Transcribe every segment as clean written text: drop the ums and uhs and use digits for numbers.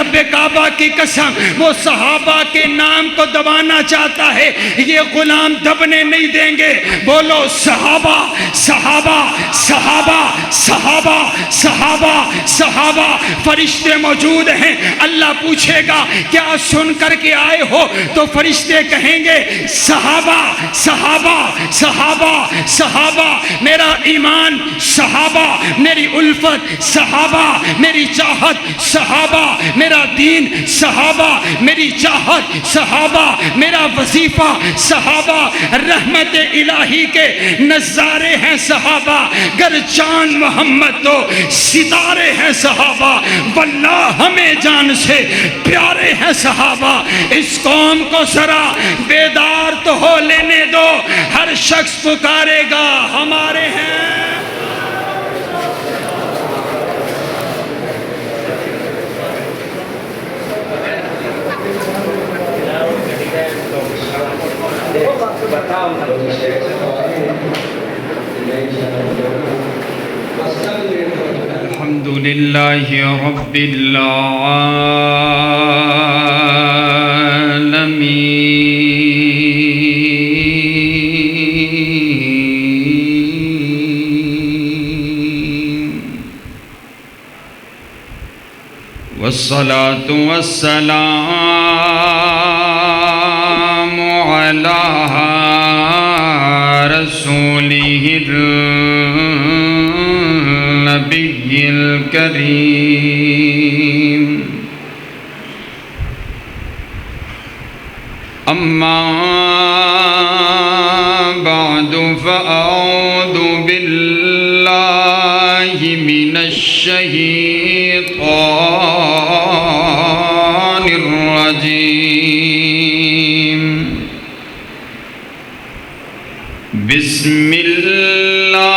رب کعبہ کی قسم وہ صحابہ کے نام کو دبانا چاہتا ہے، یہ غلام دبنے نہیں دیں گے۔ بولو صحابہ صحابہ صحابہ صحابہ صحابہ صحابہ۔ فرشتے موجود ہیں، اللہ پوچھے گا کیا سن کر کے آئے ہو؟ تو فرشتے کہیں گے صحابہ صحابہ صحابہ صحابہ۔ میرا ایمان صحابہ، میری الفت صحابہ، میری چاہت صحابہ، میرا دین صحابہ، میری چاہت صحابہ، میرا وظیفہ صحابہ۔ رحمت الہی کے نظارے ہیں صحابہ، گر چاند محمد تو ستارے ہیں صحابہ، واللہ ہمیں جان سے پیارے ہیں صحابہ۔ اس قوم کو ذرا بیدار تو ہو لینے دو، ہر شخص پکارے گا ہمارے ہیں۔ الحمدللہ رب العالمین، والصلاة والسلام علی رسولہ النبی الکریم، اما بعد فاعوذ باللہ من الشیطان الرجیم، بسم اللہ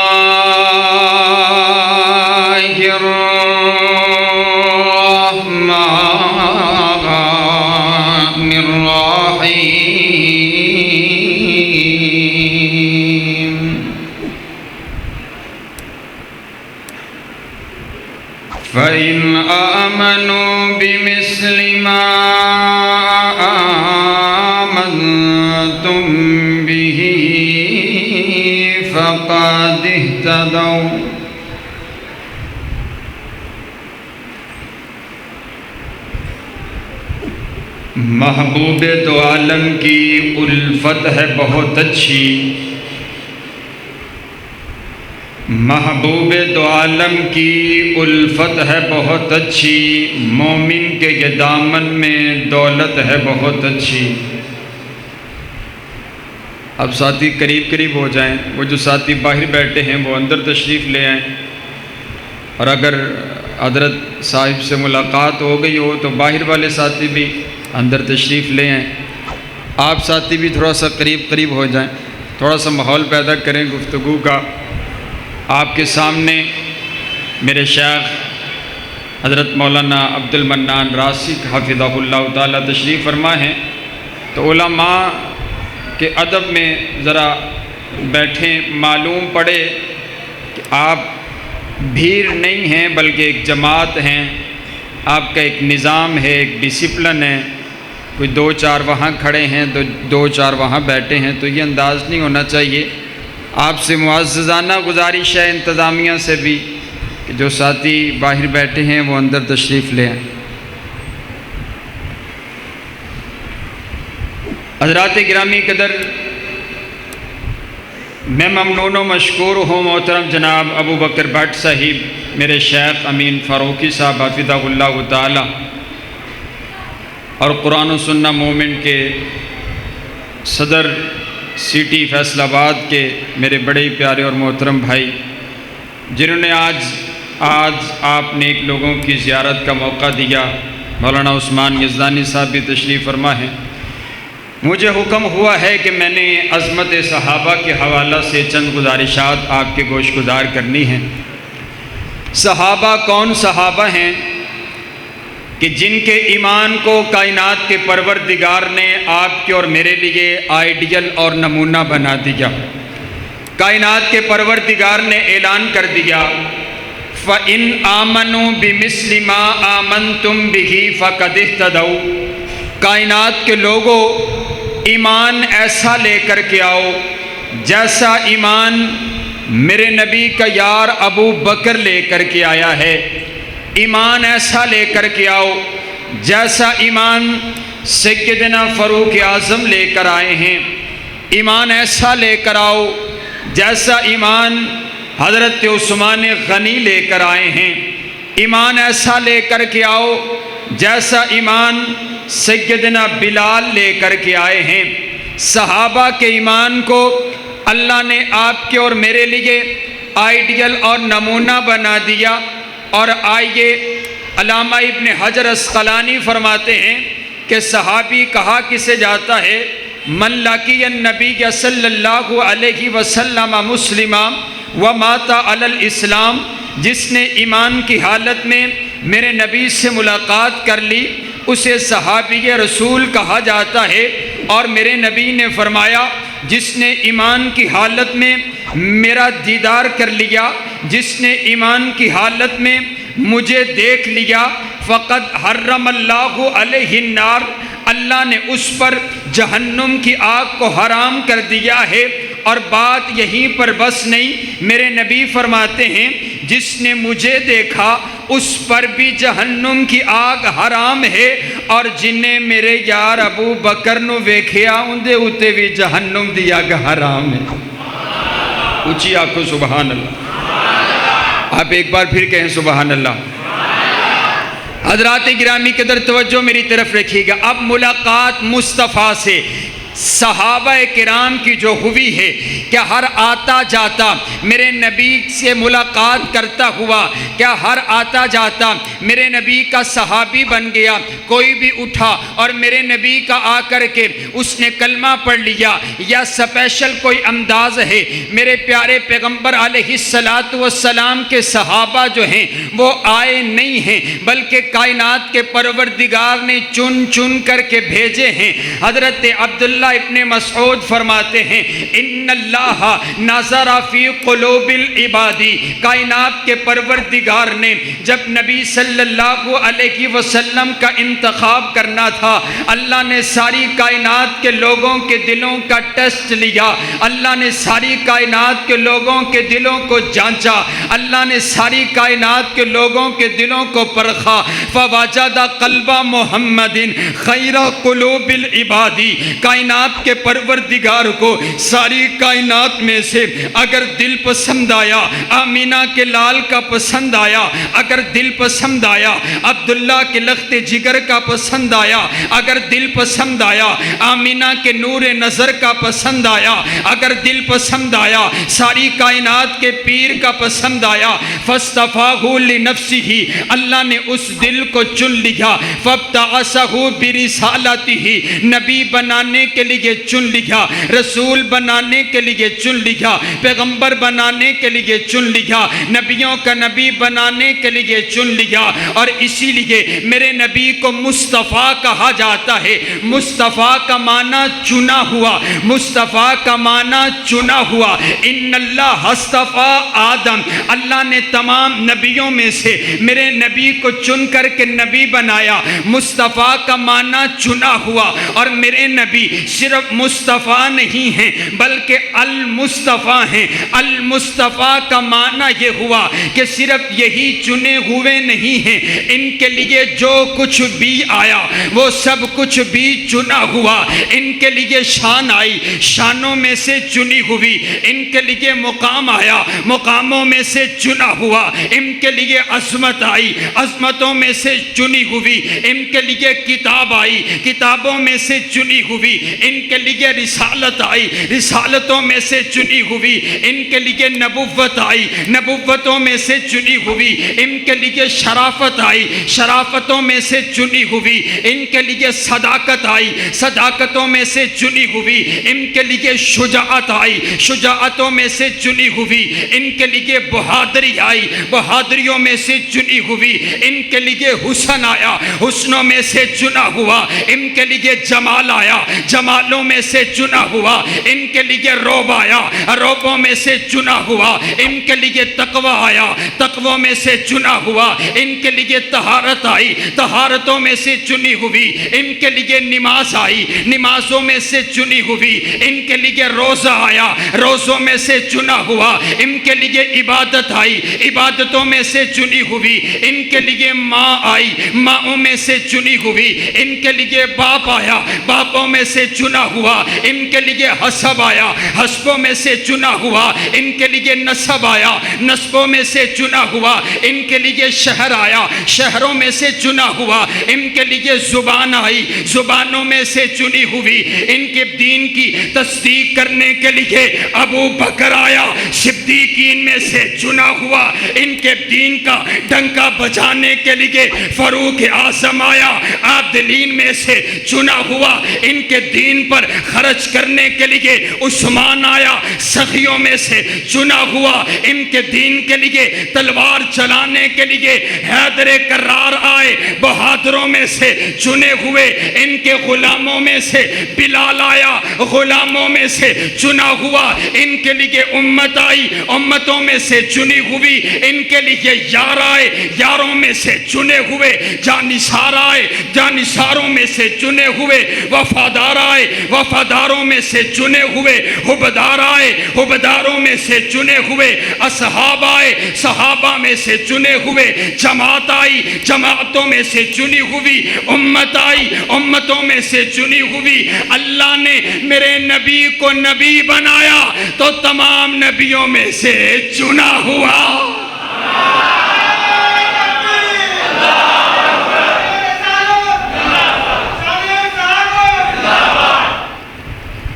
الرحمن الرحیم، فَإِنْ آمَنُوا بِمِثْلِ مَا آمَنْتُمْ بِهِ فَقَدِ اهْتَدَوْا۔ محبوب دو عالم کی الفت ہے بہت اچھی، محبوب دو عالم کی الفت ہے بہت اچھی، مومن کے یہ دامن میں دولت ہے بہت اچھی۔ اب ساتھی قریب قریب ہو جائیں، وہ جو ساتھی باہر بیٹھے ہیں وہ اندر تشریف لے آئیں، اور اگر حضرت صاحب سے ملاقات ہو گئی ہو تو باہر والے ساتھی بھی اندر تشریف لے آئیں۔ آپ ساتھی بھی تھوڑا سا قریب قریب ہو جائیں، تھوڑا سا ماحول پیدا کریں گفتگو کا۔ آپ کے سامنے میرے شیخ حضرت مولانا عبد المنان راسک حفظہ اللہ تعالیٰ تشریف فرما ہیں، تو علماء کے ادب میں ذرا بیٹھیں، معلوم پڑے کہ آپ بھیڑ نہیں ہیں بلکہ ایک جماعت ہیں، آپ کا ایک نظام ہے، ایک ڈسپلن ہے۔ کوئی دو چار وہاں کھڑے ہیں تو دو چار وہاں بیٹھے ہیں، تو یہ انداز نہیں ہونا چاہیے۔ آپ سے معززانہ گزارش ہے انتظامیہ سے بھی کہ جو ساتھی باہر بیٹھے ہیں وہ اندر تشریف لے آئیں۔ حضرات گرامی قدر، میں ممنون و مشکور ہوں محترم جناب ابو بکر بٹ صاحب، میرے شیخ امین فاروقی صاحب حفظہ اللہ تعالی، اور قرآن و سنہ مومنٹ کے صدر سٹی فیصل آباد کے میرے بڑے پیارے اور محترم بھائی، جنہوں نے آج آپ نیک لوگوں کی زیارت کا موقع دیا۔ مولانا عثمان یزدانی صاحب بھی تشریف فرما ہیں۔ مجھے حکم ہوا ہے کہ میں نے عظمت صحابہ کے حوالہ سے چند گزارشات آپ کے گوش گزار کرنی ہیں۔ صحابہ کون صحابہ ہیں کہ جن کے ایمان کو کائنات کے پروردگار نے آپ کے اور میرے لیے آئیڈیل اور نمونہ بنا دیا۔ کائنات کے پروردگار نے اعلان کر دیا، فَإِنْ آمَنُوا بِمِثْلِ مَا آمَنْتُمْ بِهِ فَقَدِ اهْتَدَوْا۔ کائنات کے لوگوں، ایمان ایسا لے کر کے آؤ جیسا ایمان میرے نبی کا یار ابو بکر لے کر کے آیا ہے۔ ایمان ایسا لے کر کے آؤ جیسا ایمان سیدنا فاروق اعظم لے کر آئے ہیں۔ ایمان ایسا لے کر آؤ جیسا ایمان حضرت عثمان غنی لے کر آئے ہیں۔ ایمان ایسا لے کر کے آؤ جیسا ایمان سیدنا بلال لے کر کے آئے ہیں۔ صحابہ کے ایمان کو اللہ نے آپ کے اور میرے لیے آئیڈیل اور نمونہ بنا دیا۔ اور آئیے، علامہ ابن حجر اسقلانی فرماتے ہیں کہ صحابی کہا کسے جاتا ہے؟ من لقی النبی صلی اللہ علیہ وسلم مسلما ومات علی الاسلام، جس نے ایمان کی حالت میں میرے نبی سے ملاقات کر لی اسے صحابی رسول کہا جاتا ہے۔ اور میرے نبی نے فرمایا جس نے ایمان کی حالت میں میرا دیدار کر لیا، جس نے ایمان کی حالت میں مجھے دیکھ لیا، فقد حرم اللہ علیہ النار، اللہ نے اس پر جہنم کی آگ کو حرام کر دیا ہے۔ اور بات یہیں پر بس نہیں، میرے نبی فرماتے ہیں جس نے مجھے دیکھا اس پر بھی جہنم کی آگ حرام ہے، اور جنہیں میرے یار ابو بکر نو ویکھیا اندے اتے بھی جہنم دی آگ حرام ہے۔ اونچی آنکھوں سبحان اللہ۔ آپ ایک بار پھر کہیں سبحان اللہ۔ حضرات گرامی قدر توجہ میری طرف رکھیے گا۔ اب ملاقات مصطفیٰ سے صحابہ کرام کی جو ہوئی ہے، کیا ہر آتا جاتا میرے نبی سے ملاقات کرتا ہوا، کیا ہر آتا جاتا میرے نبی کا صحابی بن گیا؟ کوئی بھی اٹھا اور میرے نبی کا آ کر کے اس نے کلمہ پڑھ لیا، یا سپیشل کوئی انداز ہے؟ میرے پیارے پیغمبر علیہ السلام کے صحابہ جو ہیں وہ آئے نہیں ہیں، بلکہ کائنات کے پروردگار نے چن چن کر کے بھیجے ہیں۔ حضرت عبداللہ ابن مسعود فرماتے ہیں ان اللہ نظر فی قلوب العباد، کائنات کے پروردگار نے جب نبی صلی اللہ علیہ وسلم کا انتخاب کرنا تھا، اللہ نے ساری کائنات کے لوگوں کے دلوں کا ٹیسٹ لیا، اللہ نے ساری کائنات کے لوگوں کے دلوں کو جانچا، اللہ نے ساری کائنات کے لوگوں کے دلوں کو پرکھا، فوجد قلب محمد خیر قلوب العباد، کائنات کے پروردگار کو ساری کائنات میں سے اگر دل پسند آیا آمینہ کے لال کا پسند آیا، اگر دل پسند آیا عبداللہ کے لخت جگر کا پسند آیا، اگر دل پسند آیا آمینہ کے نور نظر کا پسند آیا، اگر دل پسند آیا ساری کائنات کے پیر کا پسند آیا، فاصطفاہ لنفسہ، اللہ نے اس دل کو چن لیا، فابتعثہ برسالتہ، نبی بنانے کے لیے چن لیا، رسول بنانے کے لیے چن لیا، پیغمبر بنانے کے لیے چن لیا، نبیوں کا نبی بنانے کے لیے چن لیا۔ اور اسی لیے میرے نبی کو مصطفیٰ کہا جاتا ہے۔ مصطفیٰ کا معنی چنا ہوا، مصطفیٰ کا معنی چنا ہوا۔ ان اللہ اصطفیٰ آدم، اللہ نے تمام نبیوں میں سے میرے نبی کو چن کر کے نبی بنایا۔ مصطفیٰ کا معنی چنا ہوا، اور میرے نبی صرف مصطفیٰ نہیں ہیں بلکہ المصطفیٰ ہیں۔ المصطفیٰ کا معنی یہ ہوا کہ صرف یہی چنے ہوئے نہیں ہیں، ان کے لیے جو کچھ بھی آیا وہ سب کچھ بھی چنا ہوا۔ ان کے لیے شان آئی، شانوں میں سے چنی ہوئی، ان کے لیے مقام آیا، مقاموں میں سے چنا ہوا، ان کے لیے عظمت آئی، عظمتوں میں سے چنی ہوئی، ان کے لیے کتاب آئی، کتابوں میں سے چنی ہوئی، ان کے لیے رسالت آئی، رسالتوں میں سے چنی ہوئی، ان کے لیے نبوت آئی، نبوتوں میں سے چنی ہوئی، ان کے لیے شرافت آئی، شرافتوں میں سے چنی ہوئی، ان کے لیے صداقت آئی، صداقتوں میں سے چنی ہوئی، ان کے لیے شجاعت آئی، شجاعتوں میں سے چنی ہوئی، ان کے لیے بہادری آئی، بہادریوں میں سے چنی ہوئی، ان کے لیے حسن آیا، حسنوں میں سے چنا ہوا، ان کے لیے جمال آیا، جمالوں میں سے چنا ہوا، ان کے لیے روب آیا، روبوں میں سے چنا ہوا، ان کے لیے تقوی آیا، تقوی میں سے چنا ہوا، ان کے لیے طہارت آئی، طہارتوں میں سے چنی ہوئی، ان کے لیے نماز آئی، نمازوں میں سے چنی ہوئی، ان کے لیے روزہ آیا، روزوں میں سے چنا ہوا، ان کے لیے عبادت آئی، عبادتوں میں سے چنی ہوئی، ان کے لیے ماں آئی، ماؤں میں سے چنی ہوئی، ان کے لیے باپ آیا، باپوں میں سے چنا ہوا، ان کے لیے حسب آیا، حسبوں میں سے چنا ہوا، ان کے لیے نسب آیا، نسبوں میں سے چنا ہوا، ان کے لیے شہر آیا، شہروں میں سے چنا ہوا، ان کے لیے زبان آئی، زبانوں میں سے چنی ہوئی، ان کے دین کی تصدیق کرنے کے لیے ابو بکر آیا، صدیقین میں سے چنا ہوا، ان کے دین کا ڈنکا بجانے کے لیے فاروق اعظم آیا، عادلین میں سے چنا ہوا، ان کے دین پر خرچ کرنے کے لیے عثمان آیا، سخیوں میں سے چنا ہوا، ان کے دین کے لیے تلوار چلانے کے لیے حیدر کرار آئے، بہادروں میں سے چنے ہوئے، ان کے غلاموں میں سے بلال آیا، غلاموں میں سے چنا ہوا، ان کے لیے امت آئی، امتوں میں سے چنی ہوئی، ان کے لیے یار آئے، یاروں میں سے چنے ہوئے، جانثار آئے، جانثاروں میں سے چنے ہوئے، وفادار آئے، وفاداروں میں سے چنے ہوئے، حبدار آئے، حبداروں میں سے چنے ہوئے، اصحاب آئے، صحابہ میں سے چنے ہوئے، جماعت آئی، جماعتوں میں سے چنی ہوئی، امت آئی، امتوں میں سے چنی ہوئی۔ اللہ نے میرے نبی کو نبی بنایا تو تمام نبیوں میں سے چنا ہوا۔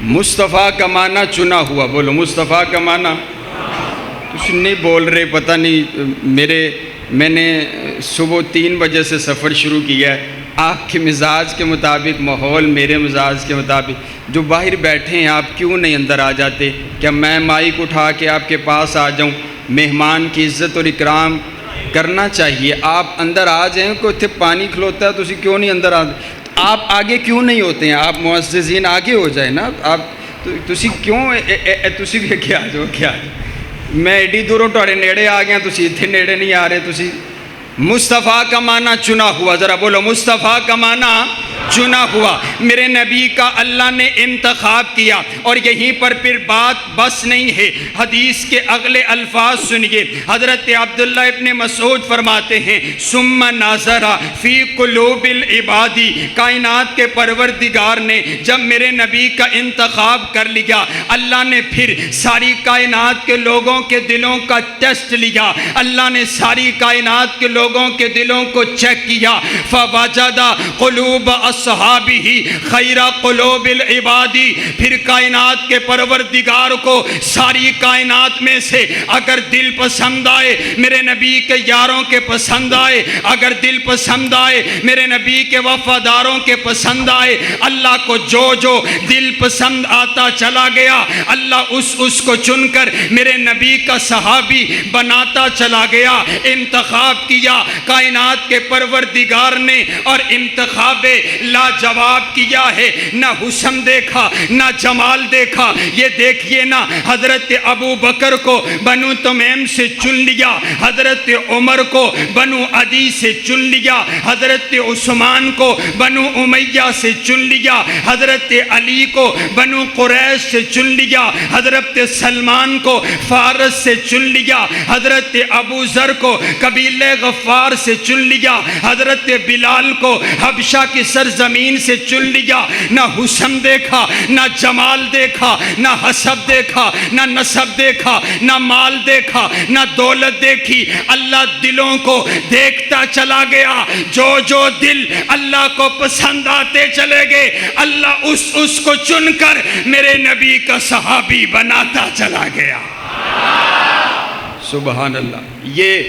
مصطفیٰ کا معنی چنا ہوا، بولو مصطفیٰ کا معنی۔ کچھ نہیں بول رہے، پتہ نہیں میں نے صبح 3 بجے سے سفر شروع کیا ہے، آپ کے مزاج کے مطابق ماحول میرے مزاج کے مطابق، جو باہر بیٹھے ہیں آپ کیوں نہیں اندر آ جاتے؟ کیا میں مائک اٹھا کے آپ کے پاس آ جاؤں؟ مہمان کی عزت اور اکرام کرنا چاہیے، آپ اندر آ جائیں، کوئی اتنے پانی کھلوتا ہے تو اسی کیوں نہیں اندر آتے؟ آپ آگے کیوں نہیں ہوتے ہیں؟ آپ معززین آگے ہو جائیں نا، آپ تسی کیوں تسی بھی کیا جو کیا میں ایڈی دوروں تھوڑے نیڑے آ گیا، تسی اتنے نیڑے نہیں آ رہے۔ تسی مصطفیٰ کا معنی چنا ہوا، ذرا بولو مصطفیٰ کا معنی چنا ہوا۔ میرے نبی کا اللہ نے انتخاب کیا، اور یہیں پر پھر بات بس نہیں ہے، حدیث کے اگلے الفاظ سنیے۔ حضرت عبداللہ ابن مسعود فرماتے ہیں ثم نظر فی قلوب العباد، کائنات کے پروردگار نے جب میرے نبی کا انتخاب کر لیا، اللہ نے پھر ساری کائنات کے لوگوں کے دلوں کا ٹیسٹ لیا، اللہ نے ساری کائنات کے لوگوں کے دلوں کو چیک کیا، فوجد قلوب اصحابہ خیر قلوب العباد، پھر کائنات کے پروردگار کو ساری کائنات میں سے اگر دل پسند آئے میرے نبی کے یاروں کے پسند آئے، اگر دل پسند آئے میرے نبی کے وفاداروں کے پسند آئے، اللہ کو جو جو دل پسند آتا چلا گیا، اللہ اس کو چن کر میرے نبی کا صحابی بناتا چلا گیا۔ انتخاب کیا کائنات کے پروردگار نے، اور انتخاب لاجواب کیا ہے، نہ حسن دیکھا نہ جمال دیکھا۔ یہ دیکھیے نا، حضرت ابو بکر کو بنو تمیم سے چن لیا، حضرت عمر کو بنو عدی سے چن لیا، حضرت عثمان کو بنو امیہ سے چن لیا، حضرت علی کو بنو قریش سے چن لیا، حضرت سلمان کو فارس سے چن لیا، حضرت ابو ذر کو قبیلہ غفار سے چن لیا، حضرت بلال کو حبشہ کی سرزمین سے چن لیا۔ نہ حسن دیکھا نہ جمال دیکھا، نہ حسب دیکھا نہ نسب دیکھا، نہ مال دیکھا نہ دولت دیکھی، اللہ دلوں کو دیکھتا چلا گیا۔ جو جو دل اللہ کو پسند آتے چلے گئے، اللہ اس کو چن کر میرے نبی کا صحابی بناتا چلا گیا۔ سبحان اللہ۔ یہ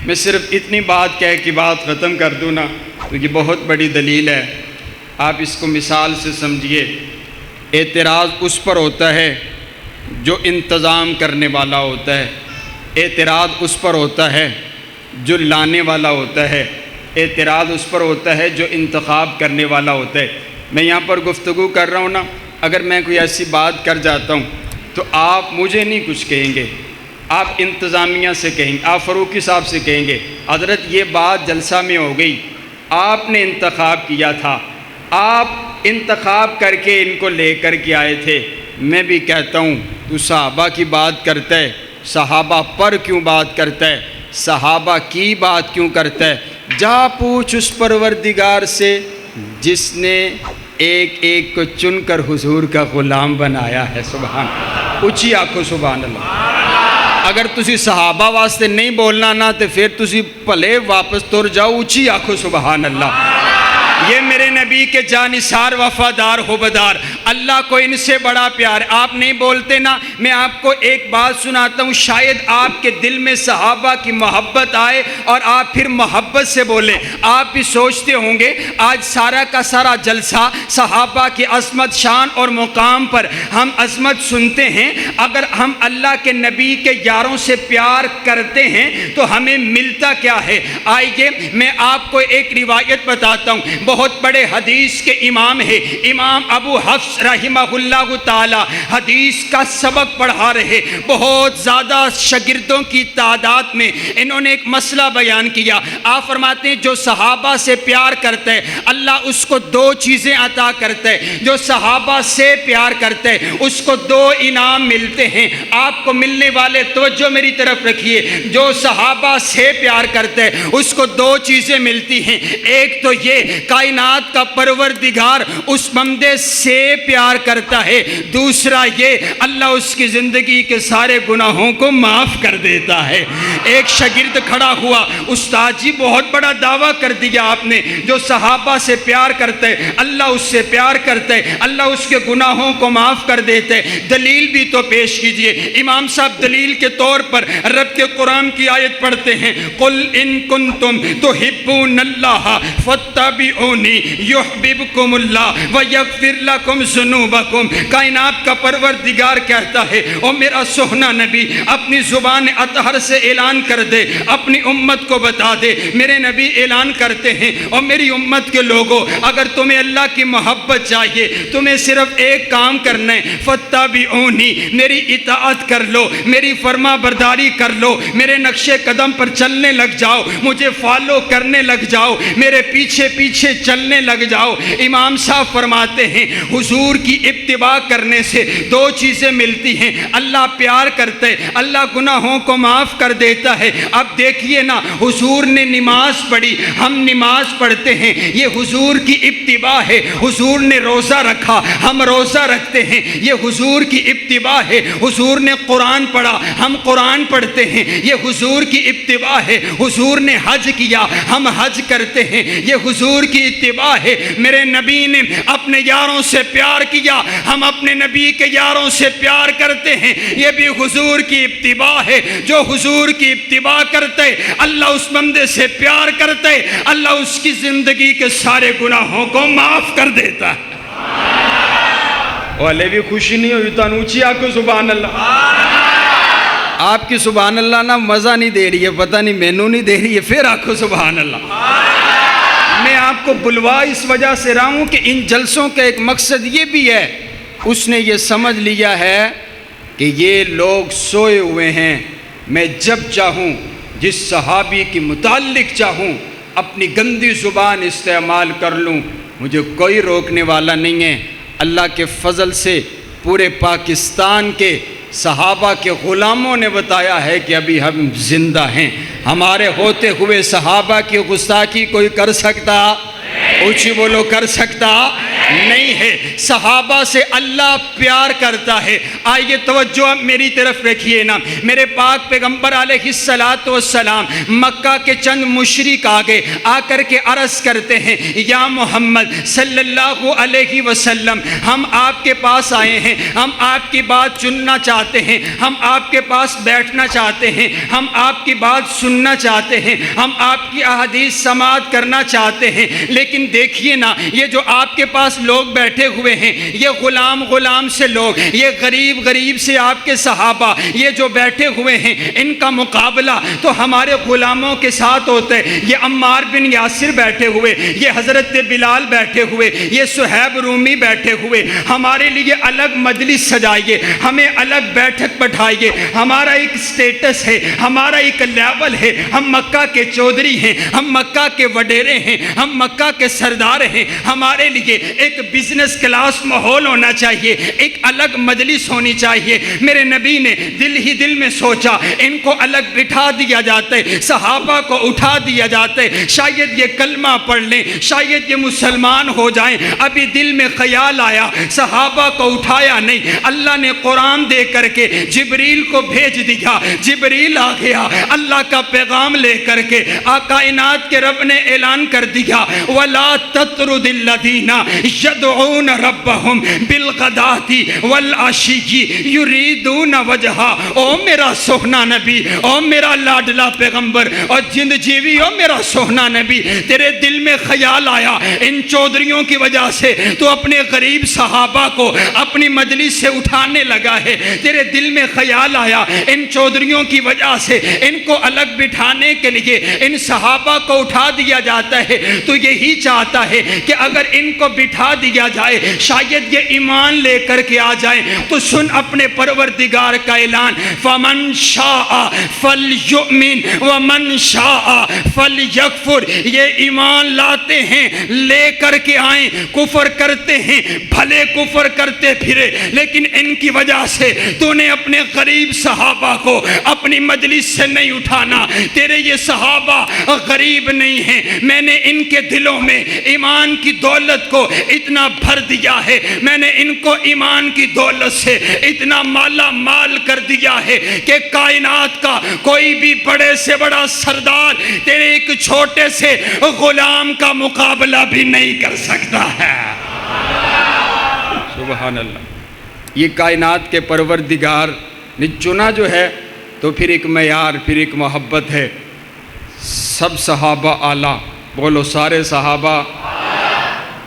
میں صرف اتنی بات کہہ کے بات ختم کر دوں نا، تو یہ بہت بڑی دلیل ہے، آپ اس کو مثال سے سمجھیے۔ اعتراض اس پر ہوتا ہے جو انتظام کرنے والا ہوتا ہے، اعتراض اس پر ہوتا ہے جو لانے والا ہوتا ہے، اعتراض اس پر ہوتا ہے جو انتخاب کرنے والا ہوتا ہے۔ میں یہاں پر گفتگو کر رہا ہوں نا، اگر میں کوئی ایسی بات کر جاتا ہوں تو آپ مجھے نہیں کچھ کہیں گے، آپ انتظامیہ سے کہیں گے، آپ فاروقی صاحب سے کہیں گے حضرت یہ بات جلسہ میں ہو گئی، آپ نے انتخاب کیا تھا، آپ انتخاب کر کے ان کو لے کر کے آئے تھے۔ میں بھی کہتا ہوں تو صحابہ کی بات کرتا ہے، صحابہ پر کیوں بات کرتا ہے، صحابہ کی بات کیوں کرتا ہے؟ جا پوچھ اس پروردگار سے جس نے ایک ایک کو چن کر حضور کا غلام بنایا ہے۔ سبحان اللہ، اونچی آنکھوں سبحان اللہ۔ اگر تسی صحابہ واسطے نہیں بولنا نا تو پھر تسی پلے واپس تر جاؤ، اونچی آنکھوں سبحان اللہ۔ یہ میرے نبی کے جانثار وفادار ہوبدار، اللہ کو ان سے بڑا پیار۔ آپ نہیں بولتے نا، میں آپ کو ایک بات سناتا ہوں، شاید آپ کے دل میں صحابہ کی محبت آئے اور آپ پھر محبت سے بولیں۔ آپ بھی سوچتے ہوں گے آج سارا کا سارا جلسہ صحابہ کی عظمت، شان اور مقام پر ہم عظمت سنتے ہیں۔ اگر ہم اللہ کے نبی کے یاروں سے پیار کرتے ہیں تو ہمیں ملتا کیا ہے؟ آئیے میں آپ کو ایک روایت بتاتا ہوں۔ بہت بڑے حدیث کے امام ہیں، امام ابو حفص رحمہ اللہ تعالی حدیث کا سبق پڑھا رہے، بہت زیادہ شاگردوں کی تعداد میں انہوں نے ایک مسئلہ بیان کیا۔ آپ فرماتے ہیں جو صحابہ سے پیار کرتا ہے اللہ اس کو دو چیزیں عطا کرتا ہے، جو صحابہ سے پیار کرتا ہے اس کو دو انعام ملتے ہیں۔ آپ کو ملنے والے توجہ میری طرف رکھیے، جو صحابہ سے پیار کرتا ہے اس کو دو چیزیں ملتی ہیں۔ ایک تو یہ کائنات کا پروردگار اس بندے سے پیار کرتا ہے، دوسرا یہ اللہ اس کی زندگی کے سارے گناہوں کو معاف کر دیتا ہے۔ ایک شاگرد کھڑا ہوا، استاد جی بہت بڑا دعویٰ کر دیا آپ نے، جو صحابہ سے پیار کرتا ہے اللہ اس سے پیار کرتا ہے، اللہ اس کے گناہوں کو معاف کر دیتا ہے، دلیل بھی تو پیش کیجئے۔ امام صاحب دلیل کے طور پر رب کے قرآن کی آیت پڑھتے ہیں، قُلْ إِن كُنْتُمْ تُحِبُّونَ اللَّهَ فَاتَّبِعُونِي يُحْبِبْكُمُ اللَّهُ وَيَغْفِرْ لَكُمْ ذُنُوبَكُمْ۔ کائنات کا پروردگار کہتا ہے او میرا سوہنا نبی اپنی زبان اطہر سے اعلان کر دے، اپنی امت کو بتا دے۔ میرے نبی اعلان کرتے ہیں اور میری امت کے لوگوں اگر تمہیں اللہ کی محبت چاہیے تمہیں صرف ایک کام کرنا ہے، فَاتَّبِعُونِی، میری اطاعت کر لو، میری فرما برداری کر لو، میرے نقش قدم پر چلنے لگ جاؤ، مجھے فالو کرنے لگ جاؤ، میرے پیچھے پیچھے چلنے لگ جاؤ۔ امام صاحب فرماتے ہیں حضور کی اتباع کرنے سے دو چیزیں ملتی ہیں، اللہ پیار کرتے، اللہ گناہوں کو معاف کر دیتا ہے۔ اب دیکھیے نا، حضور نے نماز پڑھی، ہم نماز پڑھتے ہیں، یہ حضور کی اتباع ہے۔ حضور نے روزہ رکھا، ہم روزہ رکھتے ہیں، یہ حضور کی اتباع ہے۔ حضور نے قرآن پڑھا، ہم قرآن پڑھتے ہیں، یہ حضور کی اتباع ہے۔ حضور نے حج کیا، ہم حج کرتے ہیں، یہ حضور کی اتباع ہے۔ میرے نبی نے اپنے یاروں سے پیار کیا، ہم اپنے نبی کے یاروں سے پیار کرتے ہیں، یہ بھی حضور کی اتباع ہے۔ جو حضور کی اتباع کرتے اللہ اس بندے سے پیار کرتے، اللہ اس کی زندگی کے سارے گناہوں کو معاف کر دیتا ہے۔ والے بھی خوشی نہیں ہوئی تو اونچی آنکھوں سبحان اللہ۔ آپ کی سبحان اللہ نا مزہ نہیں دے رہی ہے، پتہ نہیں مینوں نہیں دے رہی ہے، پھر آنکھوں سبحان اللہ۔ میں آپ کو بلوا اس وجہ سے رہا ہوں کہ ان جلسوں کا ایک مقصد یہ بھی ہے، اس نے یہ سمجھ لیا ہے کہ یہ لوگ سوئے ہوئے ہیں، میں جب چاہوں جس صحابی کی متعلق چاہوں اپنی گندی زبان استعمال کر لوں، مجھے کوئی روکنے والا نہیں ہے۔ اللہ کے فضل سے پورے پاکستان کے صحابہ کے غلاموں نے بتایا ہے کہ ابھی ہم زندہ ہیں۔ ہمارے ہوتے ہوئے صحابہ کی گستاخی کوئی کر سکتا؟ اونچی بولو، کر سکتا نہیں ہے۔ صحابہ سے اللہ پیار کرتا ہے۔ آئیے توجہ میری طرف رکھیے نا، میرے پاک پیغمبر علیہ السلام مکہ کے چند مشرک آگے آ کر کے عرض کرتے ہیں، یا محمد صلی اللہ علیہ وسلم، ہم آپ کے پاس آئے ہیں، ہم آپ کی بات سننا چاہتے ہیں، ہم آپ کے پاس بیٹھنا چاہتے ہیں، ہم آپ کی بات سننا چاہتے ہیں، ہم آپ کی احادیث سماعت کرنا چاہتے ہیں، لیکن لیکن دیکھیے نا، یہ جو آپ کے پاس لوگ بیٹھے ہوئے ہیں، یہ غلام سے لوگ، یہ غریب سے آپ کے صحابہ، یہ جو بیٹھے ہوئے ہیں، ان کا مقابلہ تو ہمارے غلاموں کے ساتھ ہوتا ہے۔ یہ عمار بن یاسر بیٹھے ہوئے، یہ حضرت بلال بیٹھے ہوئے، یہ صہیب رومی بیٹھے ہوئے، ہمارے لیے الگ مجلس سجائیے، ہمیں الگ بیٹھک بٹھائیے۔ ہمارا ایک سٹیٹس ہے، ہمارا ایک لیول ہے، ہم مکہ کے چودھری ہیں، ہم مکہ کے وڈیرے ہیں، ہم مکہ کے سردار ہیں۔ ہمارے لیے ایک بزنس کلاس ماحول ہونا چاہیے، ایک الگ مجلس ہونی چاہیے۔ میرے نبی نے دل میں سوچا، ان کو الگ بٹھا دیا جاتا ہے، صحابہ کو اٹھا دیا جاتا ہے، شاید یہ کلمہ پڑھ لیں، شاید یہ مسلمان ہو جائیں۔ ابھی دل میں خیال آیا، صحابہ کو اٹھایا نہیں، اللہ نے قرآن دے کر کے جبریل کو بھیج دیا۔ جبریل آ گیا اللہ کا پیغام لے کر کے، کائنات کے رب نے اعلان کر دیا، وَلَا تَطْرُدِ الَّذِينَ يَدْعُونَ رَبَّهُمْ بِالْغَدَاةِ وَالْعَشِيِّ يُرِيدُونَ وَجْهَهُ۔ او میرا سوہنا نبی، او میرا لاڈلا پیغمبر، اور جند جیوی، او میرا سوہنا نبی، تیرے دل میں خیال آیا ان چودھریوں کی وجہ سے تو اپنے غریب صحابہ کو اپنی مجلس سے اٹھانے لگا ہے۔ تیرے دل میں خیال آیا ان چودھریوں کی وجہ سے ان کو الگ بٹھانے کے لیے ان صحابہ کو اٹھا دیا جاتا ہے، تو یہی چاہتا ہے کہ اگر ان کو بٹھا دیا جائے شاید یہ ایمان لے کر کے آ جائیں۔ تو سن اپنے پروردگار کا اعلان، فَمَنْ شَاءَ فَلْيُؤْمِنْ وَمَنْ شَاءَ فَلْيَكْفُرْ۔ یہ ایمان لاتے ہیں، لے کر کے آئیں، کفر کرتے ہیں، بھلے کفر کرتے پھرے، لیکن ان کی وجہ سے تو نے اپنے غریب صحابہ کو اپنی مجلس سے نہیں اٹھانا۔ تیرے یہ صحابہ غریب نہیں ہیں، میں نے ان کے دلوں میں ایمان کی دولت کو اتنا بھر دیا ہے، میں نے ان کو ایمان کی دولت سے اتنا مالا مال کر دیا ہے کہ کائنات کا کوئی بھی بڑے سے بڑا سردار تیرے ایک چھوٹے سے غلام کا مقابلہ بھی نہیں کر سکتا ہے۔ سبحان اللہ۔ یہ کائنات کے پروردگار نے چنا جو ہے تو پھر ایک معیار، پھر ایک محبت ہے۔ سب صحابہ اعلیٰ، بولو سارے صحابہ،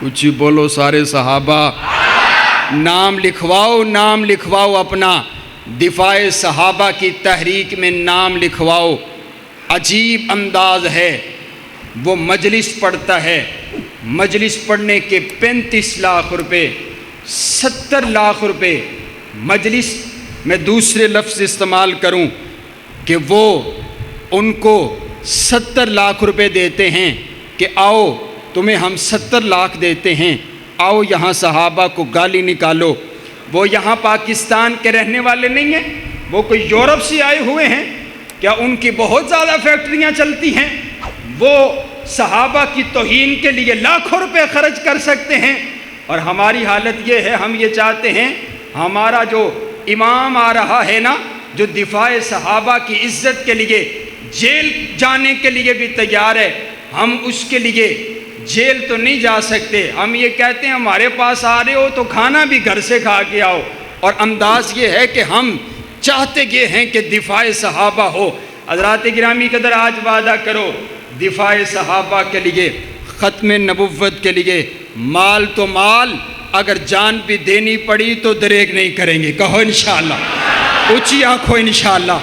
کچھ بولو سارے صحابہ۔ نام لکھواؤ اپنا، دفاع صحابہ کی تحریک میں نام لکھواؤ۔ عجیب انداز ہے، وہ مجلس پڑھتا ہے، مجلس پڑھنے کے 35 لاکھ روپے، 70 لاکھ روپے مجلس، میں دوسرے لفظ استعمال کروں کہ وہ ان کو 70 لاکھ روپے دیتے ہیں کہ آؤ تمہیں ہم 70 لاکھ دیتے ہیں، آؤ یہاں صحابہ کو گالی نکالو۔ وہ یہاں پاکستان کے رہنے والے نہیں ہیں، وہ کوئی یورپ سے آئے ہوئے ہیں، کیا ان کی بہت زیادہ فیکٹریاں چلتی ہیں؟ وہ صحابہ کی توہین کے لیے لاکھوں روپے خرچ کر سکتے ہیں، اور ہماری حالت یہ ہے، ہم یہ چاہتے ہیں ہمارا جو امام آ رہا ہے نا، جو دفاع صحابہ کی عزت کے لیے جیل جانے کے لیے بھی تیار ہے، ہم اس کے لیے جیل تو نہیں جا سکتے، ہم یہ کہتے ہیں ہمارے پاس آ رہے ہو تو کھانا بھی گھر سے کھا کے آؤ، اور انداز یہ ہے کہ ہم چاہتے یہ ہیں کہ دفاع صحابہ ہو۔ حضرات گرامی قدر، آج وعدہ کرو دفاع صحابہ کے لیے، ختم نبوت کے لیے، مال تو مال، اگر جان بھی دینی پڑی تو دریغ نہیں کریں گے، کہو انشاءاللہ، اونچی آنکھوں انشاءاللہ،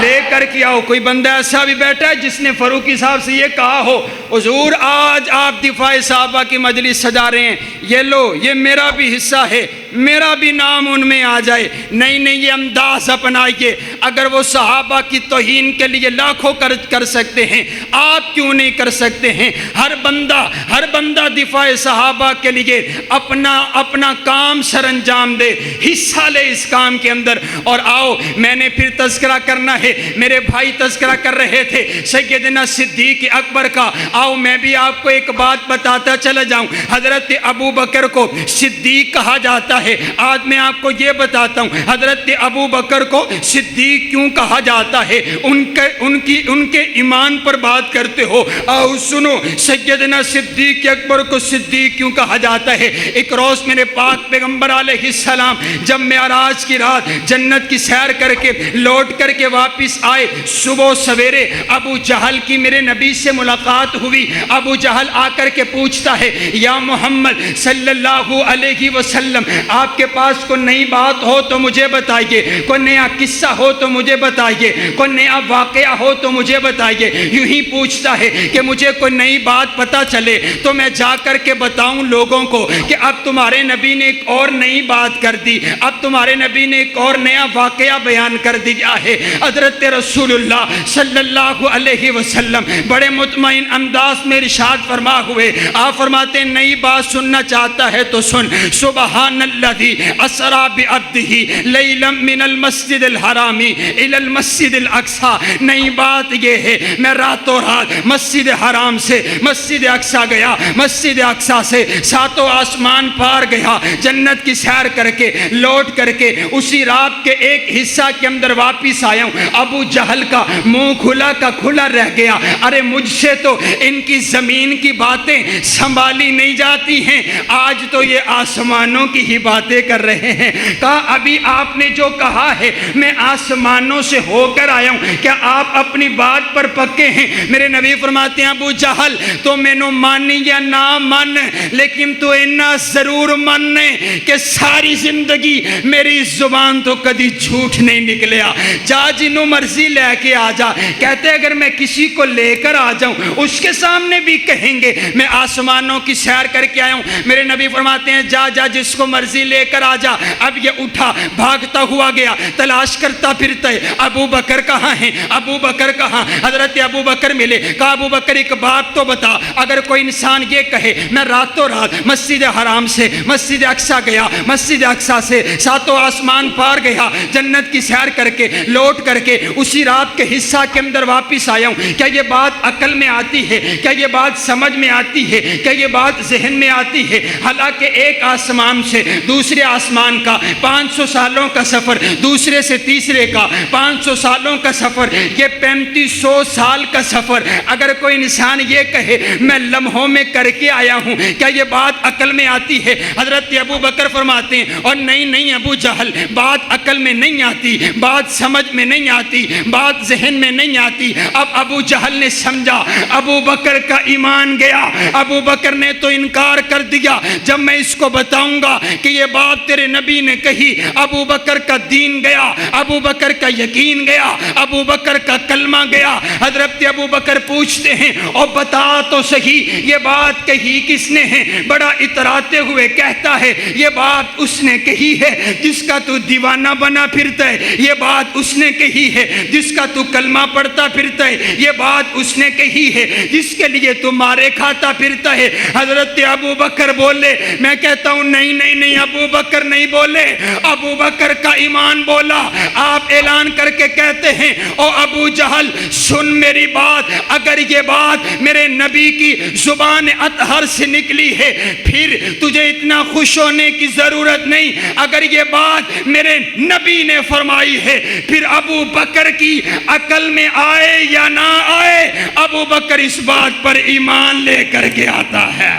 لے کر کے آؤ۔ کوئی بندہ ایسا بھی بیٹھا ہے جس نے فاروقی صاحب سے یہ کہا ہو، حضور آج آپ دفاع صحابہ کی مجلس سجا رہے ہیں، یہ لو، یہ میرا بھی حصہ ہے، میرا بھی نام ان میں آ جائے؟ نہیں، یہ انداز اپنائیے۔ اگر وہ صحابہ کی توہین کے لیے لاکھوں کر سکتے ہیں، آپ کیوں نہیں کر سکتے ہیں؟ ہر بندہ دفاع صحابہ کے لیے اپنا کام سر انجام دے، حصہ لے اس کام کے اندر۔ اور آؤ، میں نے پھر تذکرہ کرنا ہے، میرے بھائی تذکرہ کر رہے تھے سیدنا صدیق اکبر کا، آؤ میں بھی آپ کو ایک بات بتاتا چلا جاؤں۔ حضرت ابو بکر کو صدیق کہا جاتا ہے۔ آج میں آپ کو یہ بتاتا ہوں حضرت ابو بکر کو صدیق کیوں کہا جاتا ہے، ان کے ایمان پر بات کرتے ہو، آؤ سنو سیدنا صدیق اکبر کو صدیق کیوں کہا جاتا ہے۔ ایک روز میرے پاک پیغمبر علیہ السلام جب معراج کی رات جنت کی سیر کر کے لوٹ کر کے واپس آئے، صبح سویرے ابو جہل کی میرے نبی سے ملاقات ہوئی۔ ابو جہل آ کر کے پوچھتا ہے یا محمد صلی اللہ علیہ وسلم، آپ کے پاس کوئی نئی بات ہو تو مجھے بتائیے، کوئی نیا قصہ ہو تو مجھے بتائیے، کوئی نیا واقعہ ہو تو مجھے بتائیے۔ یوں ہی پوچھتا ہے کہ مجھے کوئی نئی بات پتہ چلے تو میں جا کر کے بتاؤں لوگوں کو کہ اب تمہارے نبی نے ایک اور نئی بات کر دی، اب تمہارے نبی نے ایک اور نیا واقعہ بیان کر دیا ہے۔ حضرت رسول اللہ صلی اللہ علیہ وسلم بڑے مطمئن انداز میں ارشاد فرما ہوئے، آپ فرماتے ہیں نئی بات سننا چاہتا ہے تو سن، سبحان الذی اسری بعبدہ لیلا من المسجد الحرام الی المسجد الاقصی۔ نئی بات یہ ہے میں راتوں رات مسجد حرام سے مسجد اقصی گیا، مسجد اقصی سے ساتوں آسمان پار گیا، جنت کی سیر کر کے لوٹ کر کے اسی رات کے ایک حصہ کے اندر واپس آیا ہوں۔ ابو جہل کا منہ کھلا کا کھلا رہ گیا، ارے مجھ سے تو ان کی زمین کی باتیں سنبھالی نہیں جاتی ہیں، آج تو یہ آسمانوں کی ہی باتیں کر رہے ہیں۔ کہا ابھی آپ نے جو کہا ہے میں آسمانوں سے ہو کر آیا ہوں، کیا آپ اپنی بات پر پکے ہیں؟ میرے نبی فرماتے ہیں ابو جہل تو مینوں مانی یا نہ من، لیکن تو اینا ضرور مننے کہ ساری زندگی میری زبان تو کدی جھوٹ نہیں نکلیا، جا جنوں مرضی لے کے آ جا۔ کہتے اگر میں کسی کو لے کر آ جاؤں اس کے سامنے بھی کہیں گے میں آسمانوں کی سیر کر کے آیا ہوں۔ میرے نبی فرماتے ہیں جا جا جس کو مرضی لے کر آ جا۔ اب یہ اٹھا بھاگتا ہوا گیا، تلاش کرتا پھرتا ہے ابو بکر کہاں ہیں، ابو بکر کہاں؟ حضرت ابو بکر ملے، کہا ابو بکر ایک بات تو بتا، اگر کوئی انسان یہ کہے میں راتوں رات مسجد حرام سے مسجد اقصی گیا، مسجد اقصی سے ساتوں آسمان پار گیا، جنت کی سیر کر کے لوٹ کر کے اسی رات کے حصہ کے اندر واپس آیا ہوں، کیا یہ بات عقل میں آتی ہے؟ کیا یہ بات سمجھ میں آتی ہے؟ کیا یہ بات ذہن میں آتی ہے؟ حالانکہ ایک آسمان سے دوسرے آسمان کا 500 سالوں کا سفر، دوسرے سے تیسرے کا 500 سالوں کا سفر، یہ 3500 سال کا سفر اگر کوئی انسان یہ کہے میں لمحوں میں کر کے آیا ہوں، کیا یہ بات عقل میں آتی ہے؟ حضرت ابو بکر فرماتے ہیں اور نہیں ابو جہل، بات عقل میں نہیں آتی، بات سمجھ میں نہیں آتی، بات ذہن میں نہیں آتی۔ اب ابو جہل نے سمجھا ابو بکر کا ایمان گیا، ابو بکر نے تو انکار کر دیا، جب میں اس کو بتاؤں گا کہ یہ بات تیرے نبی نے کہی، ابو بکر کا دین گیا، ابو بکر کا یقین گیا، ابو بکر کا کلمہ گیا۔ حضرت ابو بکر پوچھتے ہیں اور بتا تو صحیح یہ بات کہی کس نے ہے؟ بڑا اتراتے ہوئے کہتا ہے یہ بات اس نے کہی ہے جس کا تو دیوانہ بنا پھرتا ہے، یہ بات اس نے کہی ہے جس کا تو کلمہ پڑھتا پھرتا ہے، یہ بات اس نے کہی ہے جس کے لیے تو مارے کھاتا پھرتا ہے۔ حضرت ابو بکر بولے، میں کہتا ہوں نہیں ابو بکر نہیں بولے، ابو بکر کا ایمان بولا۔ آپ اعلان کر کے کہتے ہیں او ابو جہل سن میری بات، اگر یہ بات میرے نبی کی زبان اطہر سے نکلی ہے پھر تجھے اتنا خوش ہونے کی ضرورت نہیں، اگر یہ بات میرے نبی نے فرمائی ہے پھر ابو بکر کی عقل میں آئے یا نہ آئے ابو بکر اس بات پر ایمان لے کر کے آتا ہے۔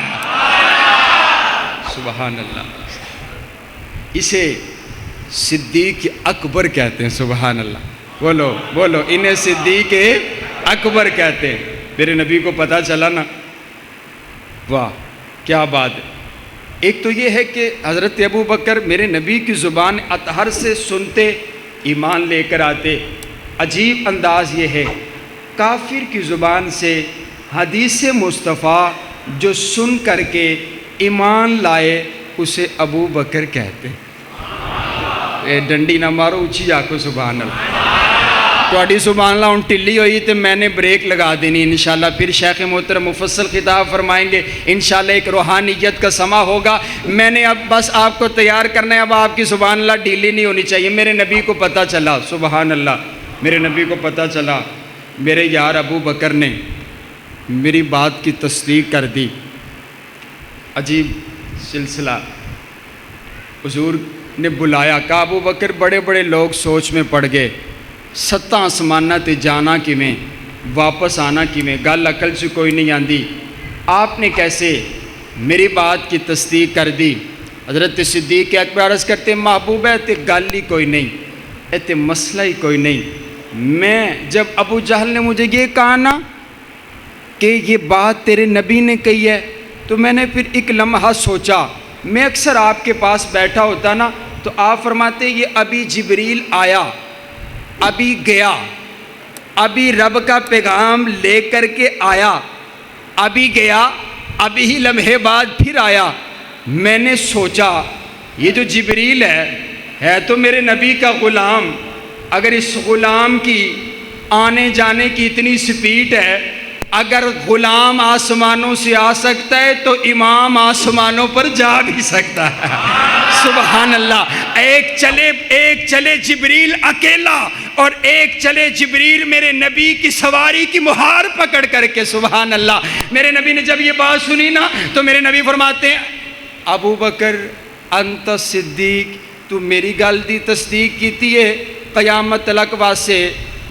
سبحان اللہ، اسے صدیق اکبر کہتے ہیں۔ سبحان اللہ، بولو بولو، انہیں صدیق اکبر کہتے ہیں۔ میرے نبی کو پتہ چلا نا، واہ کیا بات ہے۔ ایک تو یہ ہے کہ حضرت ابو بکر میرے نبی کی زبان اطہر سے سنتے ایمان لے کر آتے۔ عجیب انداز یہ ہے، کافر کی زبان سے حدیث مصطفیٰ جو سن کر کے ایمان لائے اسے ابو بکر کہتے ہیں۔ اے ڈنڈی نہ مارو، اونچی جاکو سبحان اللہ۔ تواڈی سبحان اللہ ہن ٹلی ہوئی تو میں نے بریک لگا دینی انشاءاللہ، پھر شیخ محترم مفصل خطاب فرمائیں گے انشاءاللہ، ایک روحانیت کا سما ہوگا۔ میں نے اب بس آپ کو تیار کرنا ہے، اب آپ کی سبحان اللہ ڈھیلی نہیں ہونی چاہیے۔ میرے نبی کو پتہ چلا، سبحان اللہ، میرے نبی کو پتہ چلا میرے یار ابو بکر نے میری بات کی تصدیق کر دی۔ عجیب سلسلہ، حضور نے بلایا، کہا ابو بکر بڑے بڑے لوگ سوچ میں پڑ گئے، 7 آسمانہ تے جانا کیویں، واپس آنا کیویں، گل عقل سے کوئی نہیں آندی، آپ نے کیسے میری بات کی تصدیق کر دی؟ حضرت صدیق اکبر عرض کرتے محبوب ہے تے گل ہی کوئی نہیں، تے مسئلہ ہی کوئی نہیں، میں جب ابو جہل نے مجھے یہ کہا نا کہ یہ بات تیرے نبی نے کہی ہے، تو میں نے پھر ایک لمحہ سوچا، میں اکثر آپ کے پاس بیٹھا ہوتا نا تو آپ فرماتے یہ ابھی جبریل آیا، ابھی گیا، ابھی رب کا پیغام لے کر کے آیا، ابھی گیا، ابھی ہی لمحے بعد پھر آیا۔ میں نے سوچا یہ جو جبریل ہے تو میرے نبی کا غلام، اگر اس غلام کی آنے جانے کی اتنی سپیڈ ہے، اگر غلام آسمانوں سے آ سکتا ہے تو امام آسمانوں پر جا بھی سکتا ہے۔ سبحان اللہ، ایک چلے جبریل اکیلا اور ایک چلے جبریل میرے نبی کی سواری کی مہار پکڑ کر کے۔ سبحان اللہ، میرے نبی نے جب یہ بات سنی نا تو میرے نبی فرماتے ہیں ابو بکر انت صدیق، تو میری گل دی تصدیق کیتی ہے، قیامت تلک واسے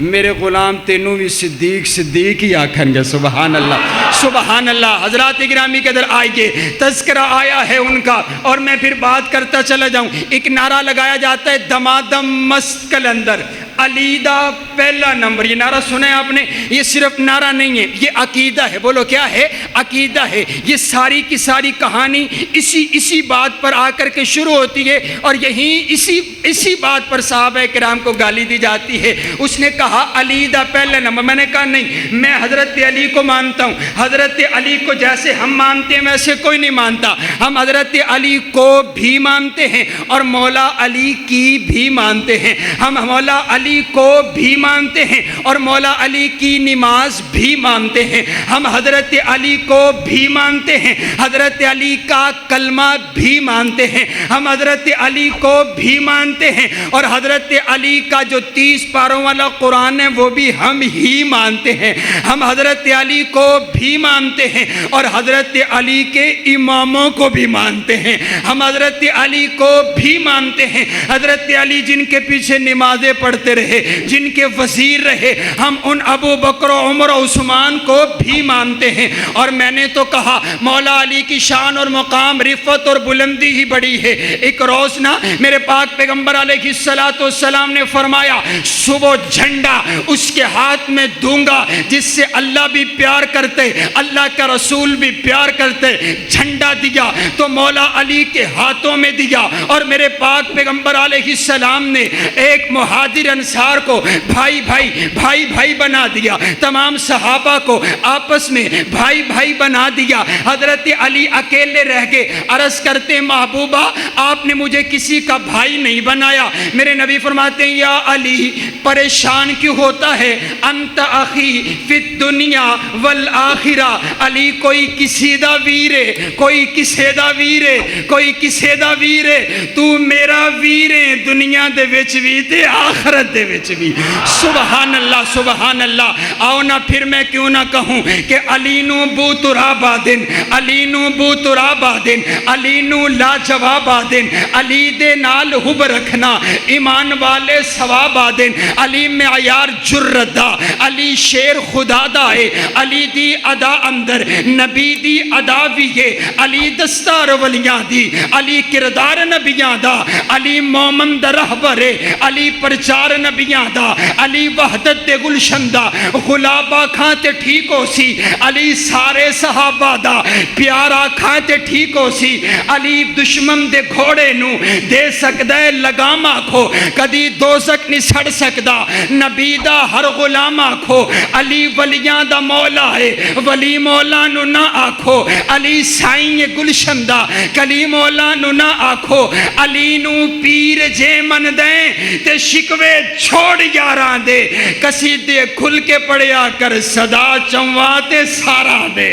میرے غلام تینوں بھی صدیق ہی آکھن گے۔ سبحان اللہ، سبحان اللہ۔ حضرات گرامی کے ادھر آئیے، تذکرہ آیا ہے ان کا اور میں پھر بات کرتا چلا جاؤں۔ ایک نعرہ لگایا جاتا ہے دمادم مست کلندر، علی دا پہلا نمبر۔ یہ نعرہ سنا ہے آپ نے؟ یہ صرف نعرہ نہیں ہے، یہ عقیدہ ہے۔ بولو کیا ہے؟ عقیدہ ہے۔ یہ ساری کی ساری کہانی اسی بات پر آ کر کے شروع ہوتی ہے اور یہیں اسی بات پر صحابہ کرام کو گالی دی جاتی ہے۔ اس نے کہا علی دا پہلا نمبر، میں نے کہا نہیں، میں حضرت علی کو مانتا ہوں، حضرت علی کو جیسے ہم مانتے ہیں ویسے کوئی نہیں مانتا، ہم حضرت علی کو بھی مانتے ہیں اور مولا علی کی بھی مانتے ہیں، ہم مولا علی کو بھی مانتے ہیں اور مولا علی کی نماز بھی مانتے ہیں، ہم حضرت علی کو بھی مانتے ہیں، حضرت علی کا کلمہ بھی مانتے ہیں، ہم حضرت علی کو بھی مانتے ہیں اور حضرت علی کا جو 30 پاروں والا قرآن ہے وہ بھی ہم ہی مانتے ہیں، ہم حضرت علی کو بھی مانتے ہیں اور حضرت علی کے اماموں کو بھی مانتے ہیں، ہم حضرت علی کو بھی مانتے ہیں، حضرت علی جن کے پیچھے نمازیں پڑھتے رہے، جن کے وزیر رہے، ہم ان ابو بکر و عمر و عثمان کو بھی مانتے ہیں۔ اور میں نے تو کہا مولا علی کی شان اور مقام، رفعت اور بلندی ہی بڑی ہے۔ ایک روز نا میرے پاک پیغمبر علیہ السلام نے فرمایا صبح جھنڈا اس کے ہاتھ میں دوں گا جس سے اللہ بھی پیار کرتے، اللہ کا رسول بھی پیار کرتے۔ جھنڈا دیا تو مولا علی کے ہاتھوں میں دیا اور میرے پاک پیغمبر علیہ السلام نے ایک مہاجر انصار کو بھائی بنا دیا، تمام صحابہ کو آپس میں بھائی بنا دیا۔ حضرت علی اکیلے رہ گئے، عرض کرتے محبوبہ آپ نے مجھے کسی کا بھائی نہیں بنایا۔ میرے نبی فرماتے ہیں یا علی پریشان کیوں ہوتا ہے، انت اخی فی الدنیا والآخرہ، علی کوئی کسی دا ویرے، کوئی کسے دا ویرے، کوئی کسے دا ویرے، تو میرا ویرے دنیا دے وچ بھی تے آخرت دے وچ بھی۔ سبحان اللہ، سبحان اللہ۔ آؤ نہ پھر میں کیوں نہ کہوں کہ علی نو بو ترابا دن، علی نو بو ترابا دن، علی نو لا جوابا دن، علی دے نال حب رکھنا ایمان والے ثوابا دن، علی معیار جرت دا، علی شیر خدا دا ہے، علی دی ادا اندر نبی دی ادا بھی ہے، علی دستار ولیاں دی، علی کردار نبیاں دا، علی مومن دا رہبر، علی پرچار نبیاں دا، علی وحدت دے گلشن دا، غلابہ کھانتے ٹھیک ہو سی، علی سارے صحابہ دا پیارا کھانتے ٹھیک ہو سی، علی دشمن دے گھوڑے نو دے سکدا ہے لگام آکھو، کدی دوزک نہیں سڑ سکدا، نبی دا ہر غلام آکھو، علی ولیاں دا مولا ہے، ولی مولا نو نہ آکھو، علی سائیں گلشن دا، کلی مولا نو نہ آکھو، علی نو پیر جے من دیں تے شکوے چھوڑ یاران دے، قصیدے کھل کے پڑھیا کر صدا چنواتے سارا دے۔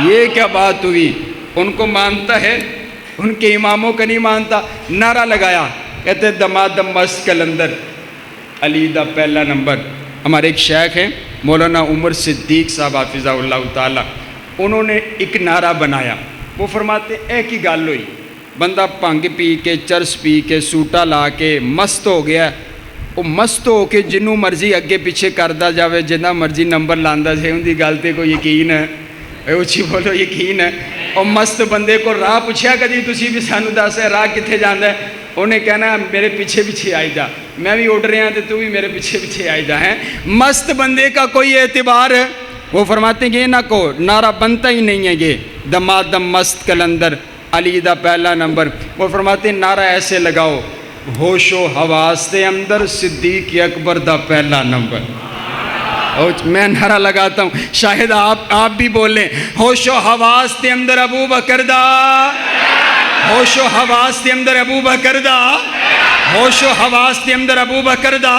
یہ کیا بات ہوئی؟ ان کو مانتا ہے، ان کے اماموں کا نہیں مانتا۔ نعرہ لگایا، کہتے دمادم مست کلندر، علی دا پہلا نمبر۔ ہمارے ایک شیخ ہیں مولانا عمر صدیق صاحب حافظہ اللہ تعالی، انہوں نے ایک نعرہ بنایا، وہ فرماتے ایک ہی گل ہوئی، بندہ بھنگ پی کے چرس پی کے سوٹا لا کے مست ہو گیا، وہ مست ہو کے جنوں مرضی اگے پیچھے کرتا جاوے، جنہ مرضی نمبر لاندا جائے، ان کی گل تے کوئی یقین ہے؟ اچھی بولو یقین ہے؟ اور مست بندے کو راہ پوچھیا کدی تسی بھی سانو دس ہے راہ کتنے جانا ہے؟ انہیں کہنا میرے پیچھے پیچھے آئی جا، میں بھی اڑ رہا ہوں تو بھی میرے پیچھے پیچھے آئی جا ہے۔ مست بندے کا کوئی اعتبار ہے؟ وہ فرماتے ہیں کہ یہ نہ کو نعرہ بنتا ہی نہیں ہے، یہ دمادم مست کلندر علی دا پہلا نمبر۔ وہ فرماتے ہیں نعرہ ایسے لگاؤ، ہوش و حواس دے اندر صدیق اکبر دا پہلا نمبر۔ میں نعرہ لگاتا ہوں، شاید آپ بھی بولیں، ہوش و حواس دے اندر ابو بکر دا، ہوش و حواس دے اندر ابو بکر دا، ہوش و حواس دے اندر ابو بکر دا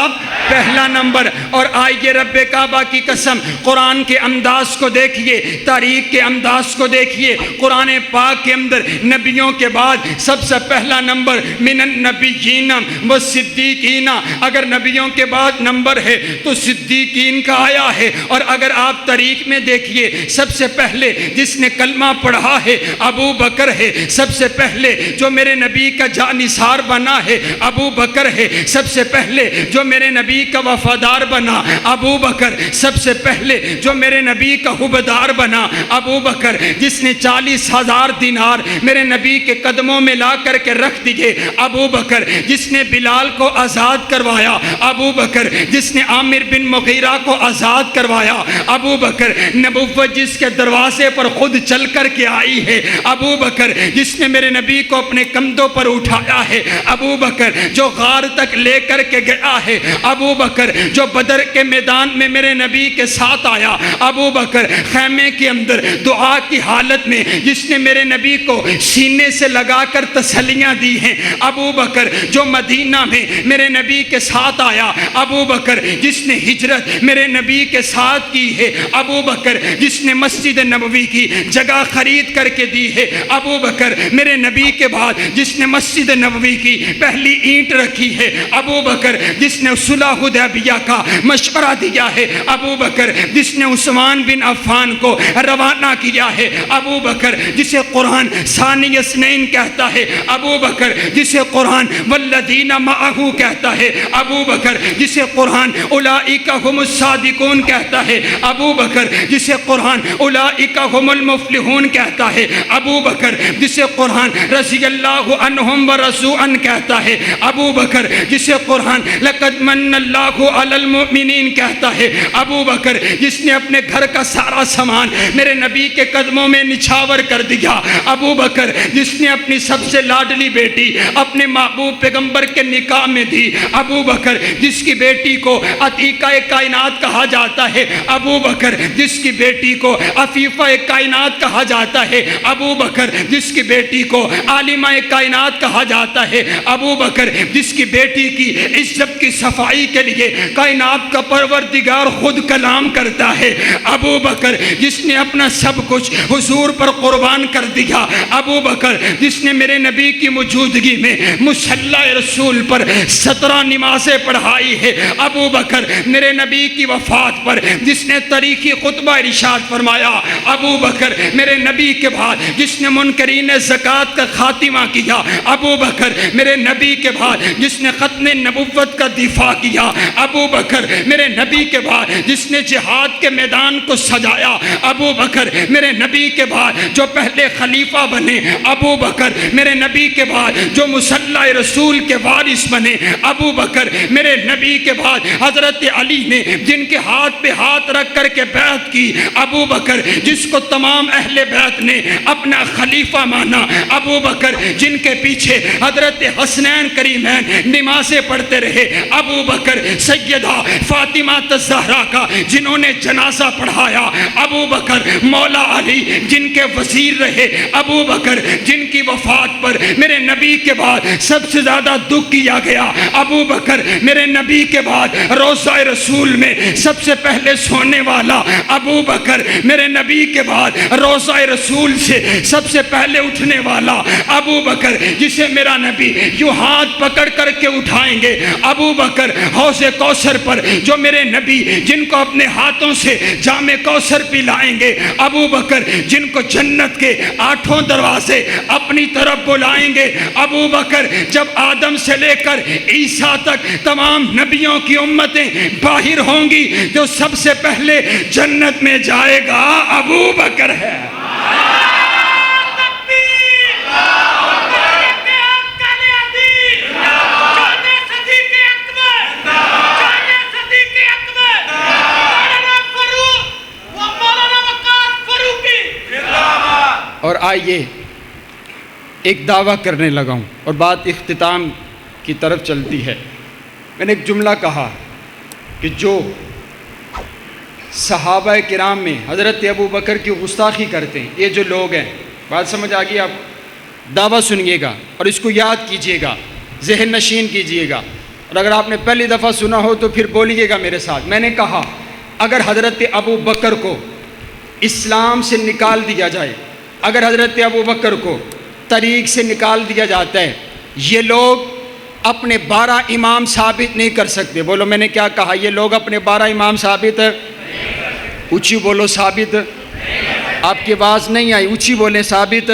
پہلا نمبر۔ اور آئیے رب کعبہ کی قسم، قرآن کے انداز کو دیکھیے، تاریخ کے انداز کو دیکھیے، قرآن پاک کے اندر نبیوں کے بعد سب سے پہلا نمبر من النبیین و صدیقین۔ اگر نبیوں کے بعد نمبر ہے تو صدیقین کا آیا ہے۔ اور اگر آپ تاریخ میں دیکھیے، سب سے پہلے جس نے کلمہ پڑھا ہے ابو بکر ہے، سب سے پہلے جو میرے نبی کا جانثار بنا ہے ابو بکر ہے، سب سے پہلے جو میرے نبی کا وفادار بنا ابو بکر، سب سے پہلے جو میرے نبی کا حبدار بنا ابو بکر، جس نے 40,000 دینار میرے نبی کے قدموں میں لا کر کے رکھ دیے ابو بکر، جس نے بلال کو آزاد کروایا ابو بکر، جس نے عامر بن مغیرہ کو آزاد کروایا ابو بکر، نبوت جس کے دروازے پر خود چل کر کے آئی ہے ابو بکر، جس نے میرے نبی کو اپنے کندھوں پر اٹھایا ہے ابو بکر، جو غار تک لے کر کے گیا ہے ابو بکر، جو بدر کے میدان میں میرے نبی کے ساتھ آیا ابو بکر، خیمے کے اندر دعا کی حالت میں جس نے میرے نبی کو سینے سے لگا کر تسلیاں دی ہیں ابو بکر، جو مدینہ میں میرے نبی کے ساتھ آیا ابو بکر، جس نے ہجرت میرے نبی کے ساتھ کی ہے ابو بکر، جس نے مسجد نبوی کی جگہ خرید کر کے دی ہے ابو بکر، میرے نبی کے بعد جس نے مسجد نبوی کی پہلی اینٹ رکھی ہے ابو بکر، جس نے صلح حدیبیہ کا مشورہ دیا ہے ابو بکر، جس نے عثمان بن عفان کو روانہ کیا ہے ابو بکر، جسے قرآن ثانی اثنین کہتا ہے ابو بکر، جسے قرآن والذین معہ کہتا ہے ابو بکر، جسے قرآن اولئک هم الصادقون کہتا ہے ابو بکر، جسے قرآن اولئک هم المفلحون کہتا ہے ابو بکر، جسے قرآن رضی اللہ عنہم ورضوا عنہ کہتا ہے ابو بکر، جسے قرآن لقد من اللہ علی المؤمنین کہتا ہے ابو بکر، جس نے اپنے گھر کا سارا سامان میرے نبی کے قدموں میں نچھاور کر دیا ابو بکر، جس نے اپنی سب سے لاڈلی بیٹی اپنے محبوب پیغمبر کے نکاح میں دی ابو بکر، جس کی بیٹی کو عتیقہ کائنات کہا جاتا ہے ابو بکر، جس کی بیٹی کو عفیفہ کائنات کہا جاتا ہے ابو بکر، جس کی بیٹی کو عالمہ کائنات کہا جاتا ہے ابو بکر، جس کی بیٹی کی عزت کی صفائی کے لیے کائنات کا پروردگار خود کلام کرتا ہے ابو بکر، جس نے اپنا سب کچھ حضور پر قربان کر دیا ابو بکر، جس نے میرے نبی کی موجودگی میں مصلی رسول پر 17 نمازیں پڑھائی ہے ابو بکر، میرے نبی کی وفات پر جس نے تاریخی خطبہ ارشاد فرمایا ابو بکر، میرے نبی کے بعد جس نے منکرین زکوٰۃ کا خاتمہ کیا ابو بکر، میرے نبی کے بعد جس نے ختم نبوت کا دفاع کیا ابو بکر، میرے نبی کے بعد جس نے جہاد کے میدان کو سجایا ابو بکر، میرے نبی کے بعد جو پہلے خلیفہ بنے ابو بکر، میرے نبی کے بعد جو مصلی رسول کے وارث بنے ابو بکر، میرے نبی کے بعد حضرت علی نے جن کے ہاتھ پہ ہاتھ رکھ کر کے بیعت کی ابو بکر، جس کو تمام اہل بیت نے اپنا خلیفہ مانا ابو بکر، جن کے پیچھے حضرت حسنین کریمین نمازیں پڑھتے رہے ابو بکر، سیدہ فاطمہ الزہرا کا جنہوں نے جنازہ پڑھایا ابو بکر، مولا علی جن کے وزیر رہے ابو بکر، جن کی وفات پر میرے نبی کے بعد سب سے زیادہ دکھ کیا گیا ابو بکر، میرے نبی کے بعد روضہ رسول میں سب سے پہلے سونے والا ابو بکر، میرے نبی کے بعد روضہ رسول سے سب سے پہلے اٹھنے والا ابو بکر، جسے میرا نبی یوں ہاتھ پکڑ کر کے اٹھائیں گے ابو بکر، حوض کوثر پر جو میرے نبی جن کو اپنے ہاتھوں سے جام کوثر پلائیں گے، ابو بکر جن کو جنت کے 8 دروازے اپنی طرف بلائیں گے، ابو بکر جب آدم سے لے کر عیسیٰ تک تمام نبیوں کی امتیں باہر ہوں گی، جو سب سے پہلے جنت میں جائے گا ابو بکر ہے۔ اور آئیے ایک دعویٰ کرنے لگا ہوں اور بات اختتام کی طرف چلتی ہے۔ میں نے ایک جملہ کہا کہ جو صحابہ کرام میں حضرت ابو بکر کی گستاخی کرتے ہیں، یہ جو لوگ ہیں، بات سمجھ آ گئی؟ آپ دعویٰ سنیے گا اور اس کو یاد کیجئے گا، ذہن نشین کیجئے گا، اور اگر آپ نے پہلی دفعہ سنا ہو تو پھر بولیے گا میرے ساتھ۔ میں نے کہا اگر حضرت ابو بکر کو اسلام سے نکال دیا جائے، اگر حضرت ابو بکر کو طریق سے نکال دیا جاتا ہے، یہ لوگ اپنے 12 امام ثابت نہیں کر سکتے۔ بولو میں نے کیا کہا؟ یہ لوگ اپنے 12 امام ثابت، اونچی بولو ثابت، آپ کی آواز نہیں آئی، اونچی بولیں، ثابت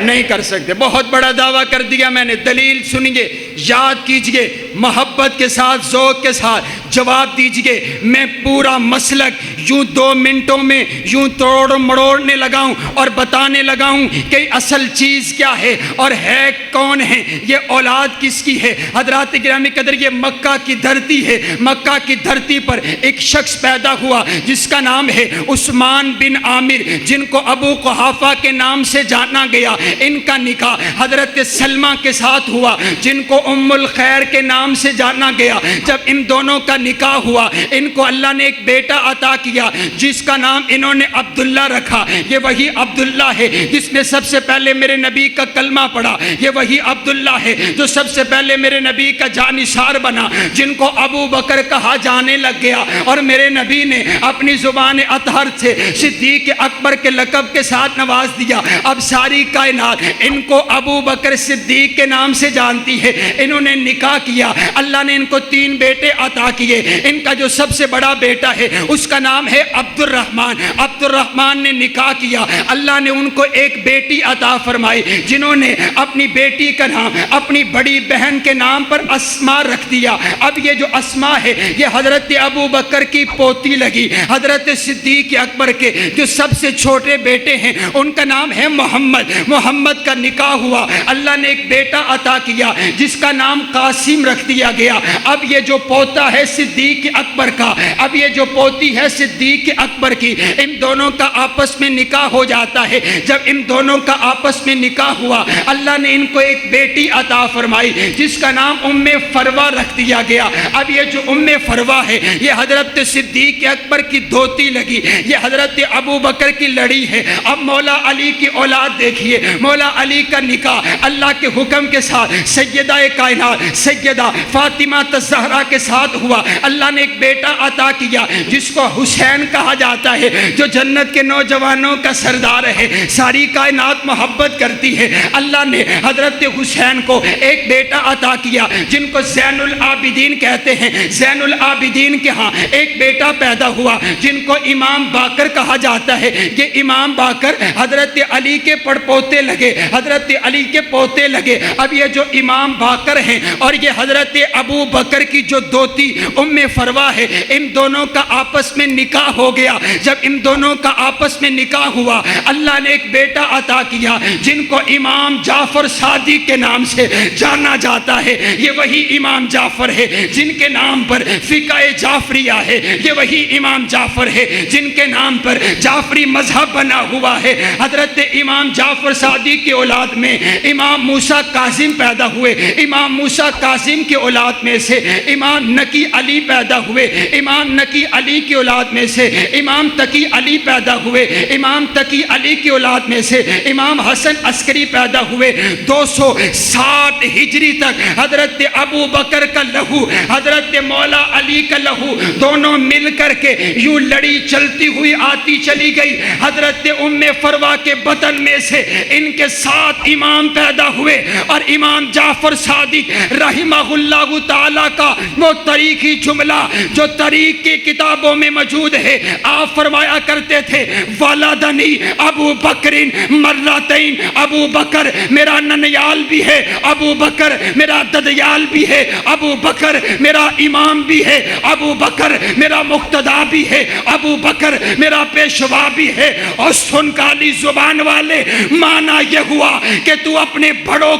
نہیں کر سکتے۔ بہت بڑا دعویٰ کر دیا میں نے۔ دلیل سنیے، یاد کیجئے، محبت کے ساتھ، ذوق کے ساتھ جواب دیجئے۔ میں پورا مسلک یوں 2 منٹوں میں یوں توڑ مڑوڑنے لگا ہوں اور بتانے لگا ہوں کہ اصل چیز کیا ہے اور ہے کون ہے، یہ اولاد کس کی ہے۔ حضرات گرامی قدر، یہ مکہ کی دھرتی ہے۔ مکہ کی دھرتی پر ایک شخص پیدا ہوا جس کا نام ہے عثمان بن عامر، جن کو ابو قحافہ کے نام سے جانا گیا۔ ان کا نکاح حضرت سلمہ کے ساتھ ہوا، جن کو ام الخیر کے نام سے جانا گیا۔ جب ان دونوں کا نکاح ہوا، ان کو اللہ نے ایک بیٹا عطا کیا جس کا نام انہوں نے عبداللہ رکھا۔ یہ وہی عبداللہ ہے جس نے سب سے پہلے میرے نبی کا کلمہ پڑھا۔ یہ وہی عبداللہ ہے جو سب سے پہلے میرے نبی کا جانثار بنا، جن کو ابو بکر کہا جانے لگ گیا، اور میرے نبی نے اپنی زبان اطہر سے صدیق اکبر کے لقب کے ساتھ نواز دیا۔ اب ساری کائنات ان کو ابو بکر صدیق کے نام سے جانتی ہے۔ انہوں نے نکاح کیا، اللہ نے ان کو 3 بیٹے عطا کیے۔ ان کا جو سب سے بڑا بیٹا ہے اس کا نام ہے عبد الرحمن۔ عبد الرحمن نے نکاح کیا، اللہ نے ان کو ایک بیٹی عطا فرمائی، جنہوں نے اپنی بیٹی کا نام اپنی بڑی بہن کے نام پر اسماء رکھ دیا۔ اب یہ جو اسماء ہے یہ حضرت ابو بکر کی پوتی لگی۔ حضرت صدیق اکبر کے جو سب سے چھوٹے بیٹے ہیں ان کا نام ہے محمد۔ محمد کا نکاح ہوا، اللہ نے ایک بیٹا عطا کیا جس کا نام قاسم رکھ دیا گیا۔ اب یہ جو پوتا ہے صدیق اکبر کا، اب یہ جو پوتی ہے صدیق اکبر کی، ان دونوں کا آپس میں نکاح ہو جاتا ہے۔ جب ان دونوں کا آپس میں نکاح ہوا، اللہ نے ان کو ایک بیٹی عطا فرمائی جس کا نام ام فروہ رکھ دیا گیا۔ اب یہ جو ام فروہ ہے یہ حضرت صدیق اکبر کی دھوتی لگی، یہ حضرت ابو بکر کی لڑی ہے۔ اب مولا علی کی اولاد دیکھیے، مولا علی کا نکاح اللہ کے حکم کے ساتھ سیدہ کائنات سیدہ فاطمہ الزہرا کے ساتھ ہوا۔ اللہ نے ایک بیٹا عطا کیا جس کو حسین کہا جاتا ہے، جو جنت کے نوجوانوں کا سردار ہے، ساری کائنات محبت کرتی ہے۔ اللہ نے حضرت حسین کو ایک بیٹا عطا کیا جن کو زین العابدین کہتے ہیں۔ زین العابدین کے ہاں ایک بیٹا پیدا ہوا جن کو امام باقر کہا جاتا ہے۔ یہ امام باقر حضرت علی کے پڑپوتے لگے، حضرت علی کے پوتے لگے۔ اب یہ جو امام باقر ہیں اور یہ حضرت ابو بکر کی جو دوتی ام فروہ ہے، ان دونوں کا آپس میں نکاح ہو گیا۔ جب ان دونوں کا آپس میں نکاح ہوا، اللہ نے ایک بیٹا عطا کیا جن کو امام جعفر صادق کے نام سے جانا جاتا ہے۔ یہ وہی امام جعفر ہے جن کے نام پر فقہ جعفریہ ہے، یہ وہی امام جعفر ہے جن کے نام پر جعفری مذہب بنا ہوا ہے۔ حضرت امام جعفر صادق کی اولاد میں امام موسیٰ کاظم پیدا ہوئے، امام موسیٰ کاظم کی اولاد میں سے امام نقی علی پیدا ہوئے، امام نقی علی کی اولاد میں سے امام تقی علی پیدا ہوئے، امام تقی علی کی اولاد میں سے امام حسن عسکری پیدا ہوئے۔ 260 ہجری تک حضرت ابو بکر کا لہو، حضرت مولا علی کا لہو، دونوں مل کر کے یوں لڑی چلتی ہوئی آتی چلی گئی۔ حضرت ام فروہ کے بطن میں سے ان کے 7 امام پیدا ہوئے اور امام جعفر صادق صادق رحمہ اللہ تعالیٰ کا وہ تاریخی جملہ جو تاریخ کی کتابوں میں موجود ہے، آپ فرمایا کرتے تھے ولدنی ابو بکر مرتین، ابو بکر میرا ننیال بھی ہے، ابو بکر میرا ددیال بھی ہے، ابو بکر میرا امام بھی ہے، ابو بکر میرا مقتدا بھی ہے، ابو بکر میرا پیشوا بھی ہے۔ اور سن کالی زبان والے، مانا یہ ہوا کہ تو اپنے بڑوں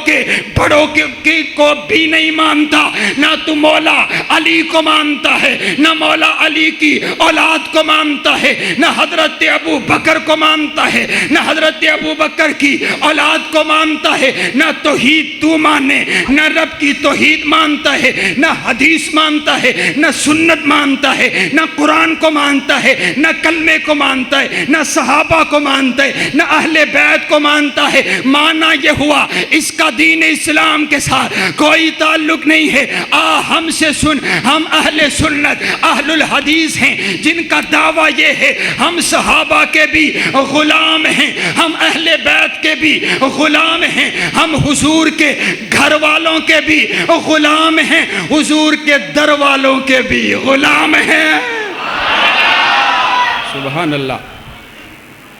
کو بھی نہیں مانتا، نہ تو مولا علی کو مانتا ہے، نہ مولا علی کی اولاد کو مانتا ہے، نہ حضرت ابو بکر کو مانتا ہے، نہ حضرت ابو بکر کی اولاد کو مانتا ہے، نہ توحید تو مانے، نہ رب کی توحید مانتا ہے، نہ حدیث مانتا ہے، نہ سنت مانتا ہے، نہ قرآن کو مانتا ہے، نہ کلمے کو مانتا ہے، نہ صحابہ کو مانتا ہے، نہ اہل بیت کو مانتا ہے۔ مانا یہ ہوا اس کا دین اسلام کے ساتھ کوئی تعلق نہیں ہے۔ ہم سے سن، ہم اہل سنت اہل الحدیث ہیں جن کا دعویٰ یہ ہے ہم صحابہ کے بھی غلام ہیں، ہم اہل بیت کے بھی غلام ہیں، ہم حضور کے گھر والوں کے بھی غلام ہیں، حضور کے در والوں کے بھی غلام ہیں۔ سبحان اللہ،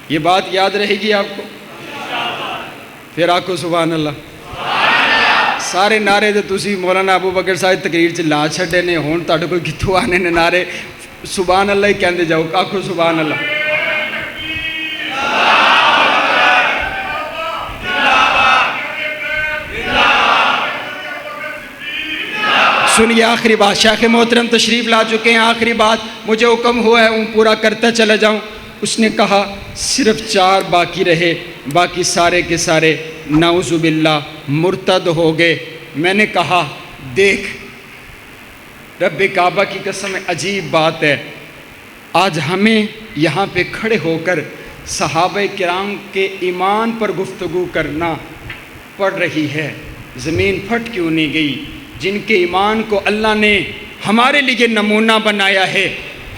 یہ بات یاد رہے گی آپ کو؟ پھر آپ کو سبحان اللہ سارے نعرے تو تسی مولانا ابو بکر صاحب تقریر چ لا چھڈے نے، ہن تہاڈے کوئی کتھوں آنے نے نعرے؟ سبحان اللہ ہی کہندے جاؤ، آکھو سبحان اللہ۔ سنیے آخری بات، شیخ محترم تشریف لا چکے ہیں، آخری بات مجھے حکم ہوا ہے وہ پورا کرتا چلا جاؤں۔ اس نے کہا صرف 4 باقی رہے، باقی سارے کے سارے نعوذ باللہ مرتد ہو گئے۔ میں نے کہا دیکھ رب کعبہ کی قسم عجیب بات ہے، آج ہمیں یہاں پہ کھڑے ہو کر صحابہ کرام کے ایمان پر گفتگو کرنا پڑ رہی ہے۔ زمین پھٹ کیوں نہیں گئی؟ جن کے ایمان کو اللہ نے ہمارے لیے نمونہ بنایا ہے،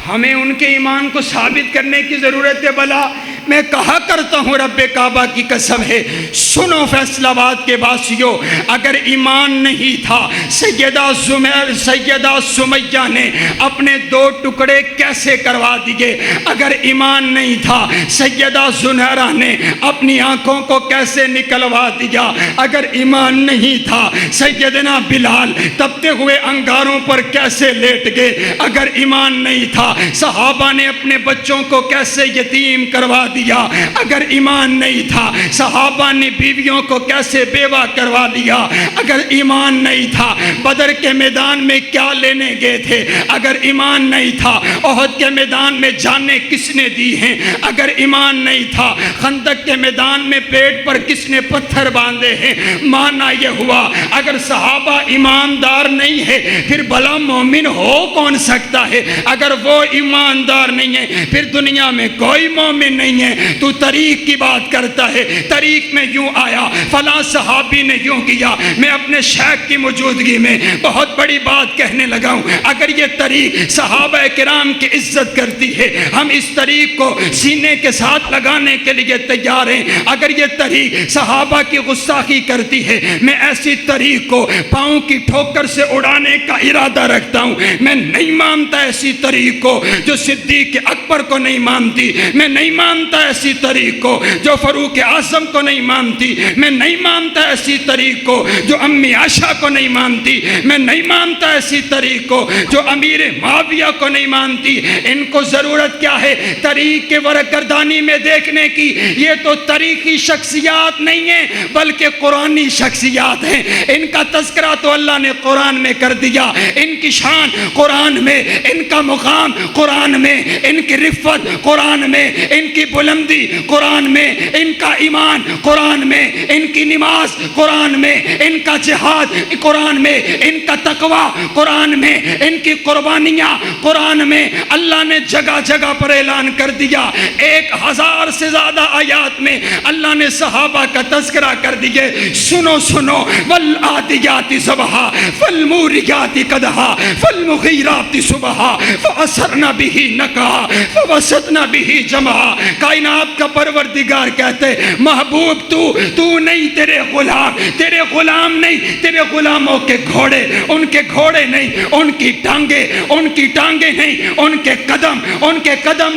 ہمیں ان کے ایمان کو ثابت کرنے کی ضرورت ہے۔ بلا میں کہا کرتا ہوں رب کعبہ کی قسم ہے، سنو فیصل آباد کے واسیوں، اگر ایمان نہیں تھا سیدہ سمیہ نے اپنے 2 ٹکڑے کیسے کروا دیے؟ اگر ایمان نہیں تھا سیدہ زنیرہ نے اپنی آنکھوں کو کیسے نکلوا دیا؟ اگر ایمان نہیں تھا سیدنا بلال تپتے ہوئے انگاروں پر کیسے لیٹ گئے؟ اگر ایمان نہیں تھا صحابہ نے اپنے بچوں کو کیسے یتیم کروا دیا؟ اگر ایمان نہیں تھا صحابہ نے بیویوں کو کیسے بیوہ کروا دیا؟ اگر ایمان نہیں تھا بدر کے میدان میں کیا لینے گئے تھے؟ اگر ایمان نہیں تھا احد کے میدان میں جانیں کس نے دی ہیں؟ اگر ایمان نہیں تھا خندق کے میدان میں پیٹ پر کس نے پتھر باندھے ہیں؟ مانا یہ ہوا اگر صحابہ ایماندار نہیں ہے پھر بھلا مومن ہو کون سکتا ہے؟ اگر وہ ایماندار نہیں ہے پھر دنیا میں کوئی مومن نہیں ہے۔ تو طریق کی بات کرتا ہے، طریق میں یوں آیا، فلاں صحابی نے یوں کیا۔ میں اپنے شیخ کی موجودگی میں بہت بڑی بات کہنے لگا ہوں، اگر یہ طریق صحابہ کرام کی عزت کرتی ہے ہم اس طریق کو سینے کے ساتھ لگانے کے لیے تیار ہیں۔ اگر یہ طریق صحابہ کی گستاخی کرتی ہے میں ایسی طریق کو پاؤں کی ٹھوکر سے اڑانے کا ارادہ رکھتا ہوں۔ میں نہیں مانتا ایسی طریق کو جو صدیق اکبر کو نہیں مانتی، میں نہیں مانتا ایسی طریق کو جو فاروق اعظم کو نہیں مانتی، میں نہیں مانتا ایسی طریق کو جو امی عائشہ کو نہیں مانتی، میں نہیں مانتا ایسی طریق کو جو امیر معاویہ کو نہیں مانتی۔ ان کو ضرورت کیا ہے طریق کے ورقردانی میں دیکھنے کی؟ یہ تو تاریخی شخصیات نہیں ہیں بلکہ قرآنی شخصیات ہیں۔ ان کا تذکرہ تو اللہ نے قرآن میں کر دیا، ان کی شان قرآن میں، ان کا مقام قرآن میں، ان کی رفت قرآن میں، ان کی بلندی قرآن میں، ان کا ایمان قرآن میں، ان کی نماز قرآن میں، ان کا جہاد قرآن میں، ان کا تقوی قرآن میں، ان کی قربانیاں قرآن میں۔ اللہ نے جگہ جگہ پر اعلان کر دیا، 1000 سے زیادہ آیات میں اللہ نے صحابہ کا تذکرہ کر دیے. سنو سنو والعادیات ضبحا فالموریات قدحا فالمغیرات صبحا فأثرن به نقعا فوسطن به جمعا. کائنات کا پروردگار کہتے محبوب تو نہیں، تیرے غلام نہیں، تیرے غلاموں کے گھوڑے، ان کے گھوڑے نہیں، ان کی ٹانگیں نہیں، ان کے قدم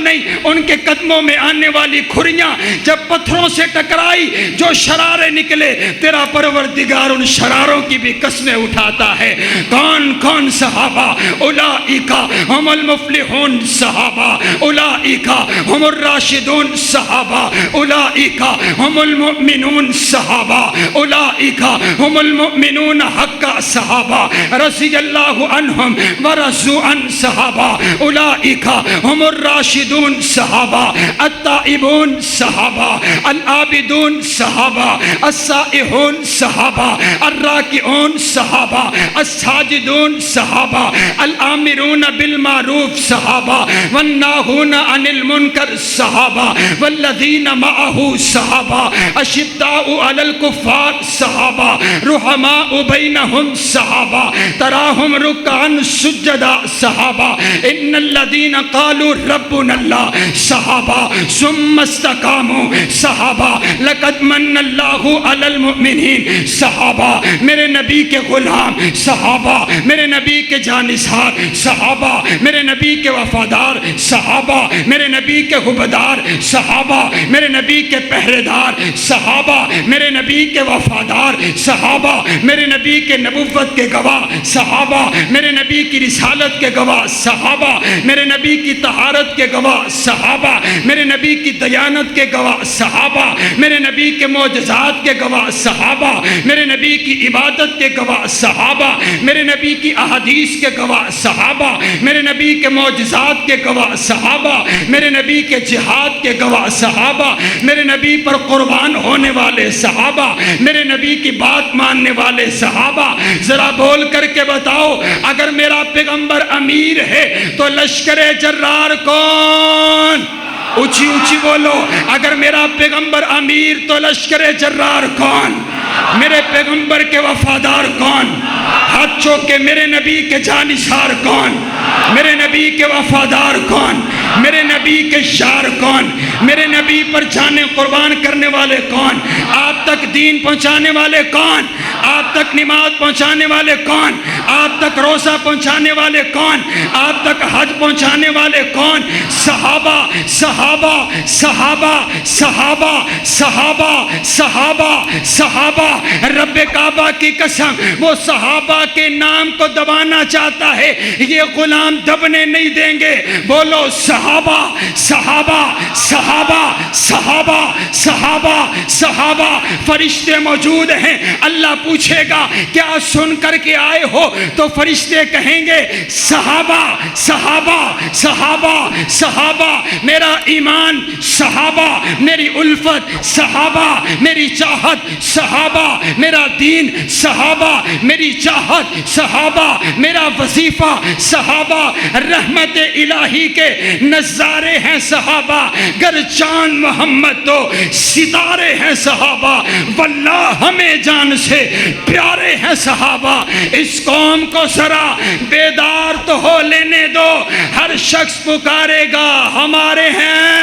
نہیں، ان کے قدموں میں آنے والی کھریاں جب پتھروں سے ٹکرائی جو شرارے نکلے، تیرا پروردگار ان شراروں کی بھی قسمیں اٹھاتا ہے. کون صحابہ؟ اولئک ہم المفلحون صحابہ، اولئک ہم الراشدون صحابہ، اولئک ہم المؤمنون صحابہ، اولئک ہم المؤمنون حقا صحابہ، رضی اللہ عنہم ورضوا عن صحابہ، اولئک ہم الراشدون صحابہ، التائبون صحابہ، العابدون صحابہ، السائحون صحابہ، الراکعون صحابہ، الساجدون صحابہ، الآمرون بالمعروف صحابہ، والناہون عن المنکر صحابہ، والذین معہ صحابہ، اشداء علی الکفار صحابہ، رحماء بینہم صحابہ، تراہم رکعا سجدا صحابہ، ان الذین قالوا ربنا اللہ صحابہ، ثم استقاموا صحابہ، لقد من اللہ علی المؤمنین صحابہ. میرے نبی کے غلام صحابہ، میرے نبی کے جانثار صحابہ، میرے نبی کے وفادار صحابہ، میرے نبی کے حبدار صحابہ، میرے نبی کے پہرے دار صحابہ، میرے نبی کے وفادار صحابہ، میرے نبی کے نبوت کے گواہ صحابہ، میرے نبی کی رسالت کے گواہ صحابہ، میرے نبی کی طہارت کے گواہ صحابہ، میرے نبی کی دیانت کے گواہ صحابہ، میرے نبی کے معجزات کے گواہ صحابہ، میرے نبی کی عبادت کے گواہ صحابہ، میرے نبی کی احادیث کے گواہ صحابہ، میرے نبی کے معجزات کے گواہ صحابہ، میرے نبی کے جہاد کے گواہ صحابہ، میرے نبی پر قربان ہونے والے صحابہ، میرے نبی کی بات ماننے والے صحابہ. ذرا بول کر کے بتاؤ، اگر میرا پیغمبر امیر ہے تو لشکر جرار کون؟ اونچی اونچی بولو. اگر میرا پیغمبر امیر تو لشکر جرار کون؟ میرے پیغمبر کے وفادار کون؟ ہاتھ چوک کے میرے نبی کے جانثار کون؟ میرے نبی کے وفادار کون؟ میرے نبی کے شار کون؟ میرے نبی پر جانیں قربان کرنے والے کون؟ آپ تک دین پہنچانے والے کون؟ آپ تک نماز پہنچانے والے کون؟ آپ تک روزہ پہنچانے والے کون؟ آپ تک حج پہنچانے والے کون؟ صحابہ صحابہ صحابہ صحابہ صحابہ صحابہ صحابہ. رب کعبہ کی قسم وہ صحابہ کے نام کو دبانا چاہتا ہے، یہ غلام دبنے نہیں دیں گے. بولو صحابہ صحابہ صحابہ صحابہ صحابہ صحابہ. فرشتے موجود ہیں، اللہ پوچھے گا کیا سن کر کے آئے ہو؟ تو فرشتے کہیں گے صحابہ صحابہ صحابہ صحابہ. میرا ایمان صحابہ، میری الفت صحابہ، میری چاہت صحابہ، میرا دین صحابہ، میری چاہت صحابہ، میرا وظیفہ صحابہ. رحمت الہی کے نظارے ہیں صحابہ، گر چاند محمد تو ستارے ہیں صحابہ. واللہ ہمیں جان سے پیارے ہیں صحابہ. اس قوم کو ذرا بیدار تو ہو لینے دو، ہر شخص پکارے گا ہمارے ہیں